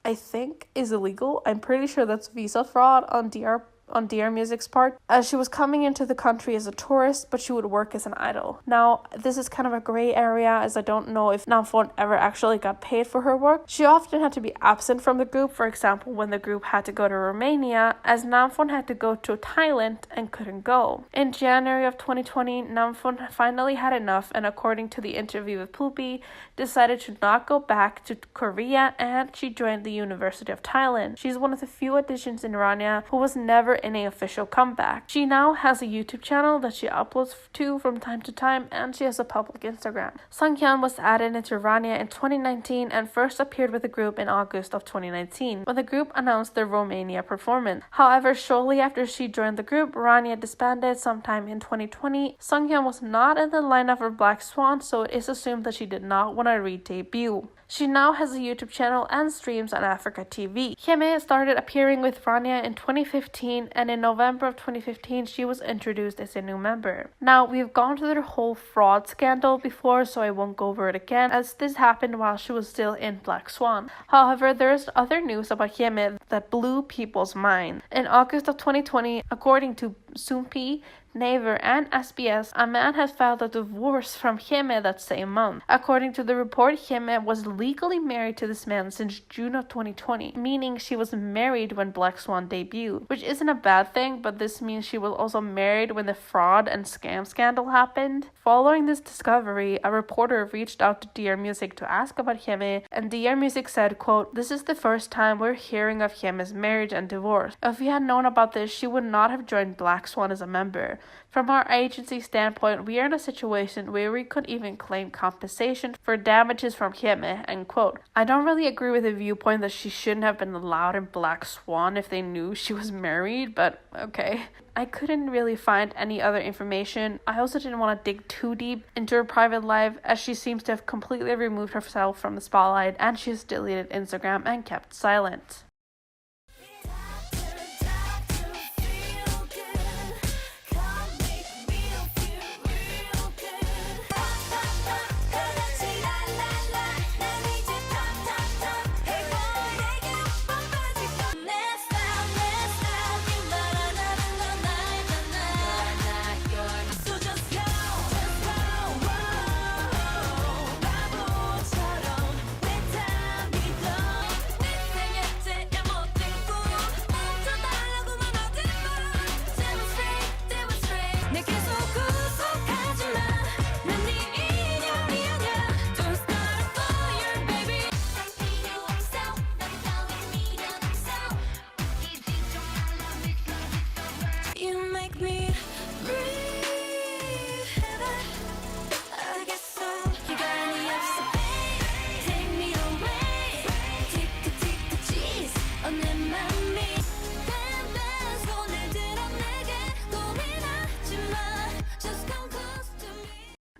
I think is illegal. I'm pretty sure that's visa fraud on DR Music's part, as she was coming into the country as a tourist, but she would work as an idol. Now, this is kind of a gray area, as I don't know if Namfon ever actually got paid for her work. She often had to be absent from the group, for example, when the group had to go to Romania, as Namfon had to go to Thailand and couldn't go. In January of 2020, Namfon finally had enough, and according to the interview with Ploopy, decided to not go back to Korea, and she joined the University of Thailand. She's one of the few additions in RANIA who was never in a official comeback. She now has a YouTube channel that she uploads to from time to time, and she has a public Instagram. Sunghyun was added into RANIA in 2019 and first appeared with the group in August of 2019 when the group announced their Romania performance. However, shortly after she joined the group, RANIA disbanded sometime in 2020. Sunghyun was not in the lineup for Black Swan, so it is assumed that she did not want to re-debut. She now has a YouTube channel and streams on Africa TV. Hiemi started appearing with RANIA in 2015, and in November of 2015 she was introduced as a new member. Now, we've gone through their whole fraud scandal before, so I won't go over it again, as this happened while she was still in Black Swan. However, there is other news about Hiemi that blew people's mind. In August of 2020, according to Soompi, Naver, and SBS, a man has filed a divorce from Hiemi that same month. According to the report, Hiemi was legally married to this man since June of 2020, meaning she was married when Black Swan debuted, which isn't a bad thing, but this means she was also married when the fraud and scam scandal happened. Following this discovery, a reporter reached out to DR Music to ask about Hiemi, and DR Music said, quote, "This is the first time we're hearing of Hiemi's marriage and divorce. If we had known about this, she would not have joined Black Swan as a member. From our agency standpoint, we are in a situation where we could even claim compensation for damages from Hiemi," end quote. I don't really agree with the viewpoint that she shouldn't have been allowed in Black Swan if they knew she was married, but okay. I couldn't really find any other information. I also didn't want to dig too deep into her private life, as she seems to have completely removed herself from the spotlight, and she's deleted Instagram and kept silent.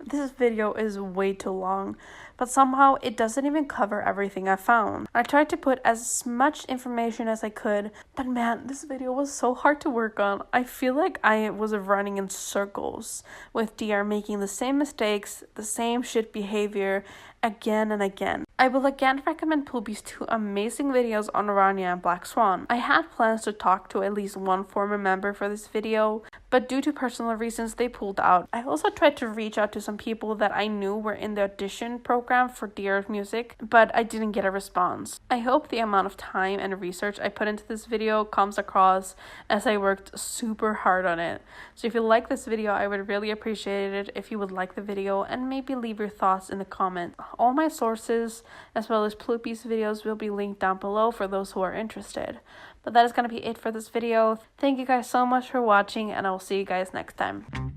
This video is way too long, but somehow it doesn't even cover everything I found. I tried to put as much information as I could, but man, this video was so hard to work on. I feel like I was running in circles, with DR making the same mistakes, the same shit behavior, again and again. I will again recommend Ploopy's two amazing videos on RANIA and Black Swan. I had plans to talk to at least one former member for this video, but but due to personal reasons, they pulled out. I also tried to reach out to some people that I knew were in the audition program for Dear Music, but I didn't get a response. I hope the amount of time and research I put into this video comes across, as I worked super hard on it. So if you like this video, I would really appreciate it if you would like the video and maybe leave your thoughts in the comments. All my sources, as well as Ploopy's videos, will be linked down below for those who are interested. But that is going to be it for this video. Thank you guys so much for watching, and I will see you guys next time.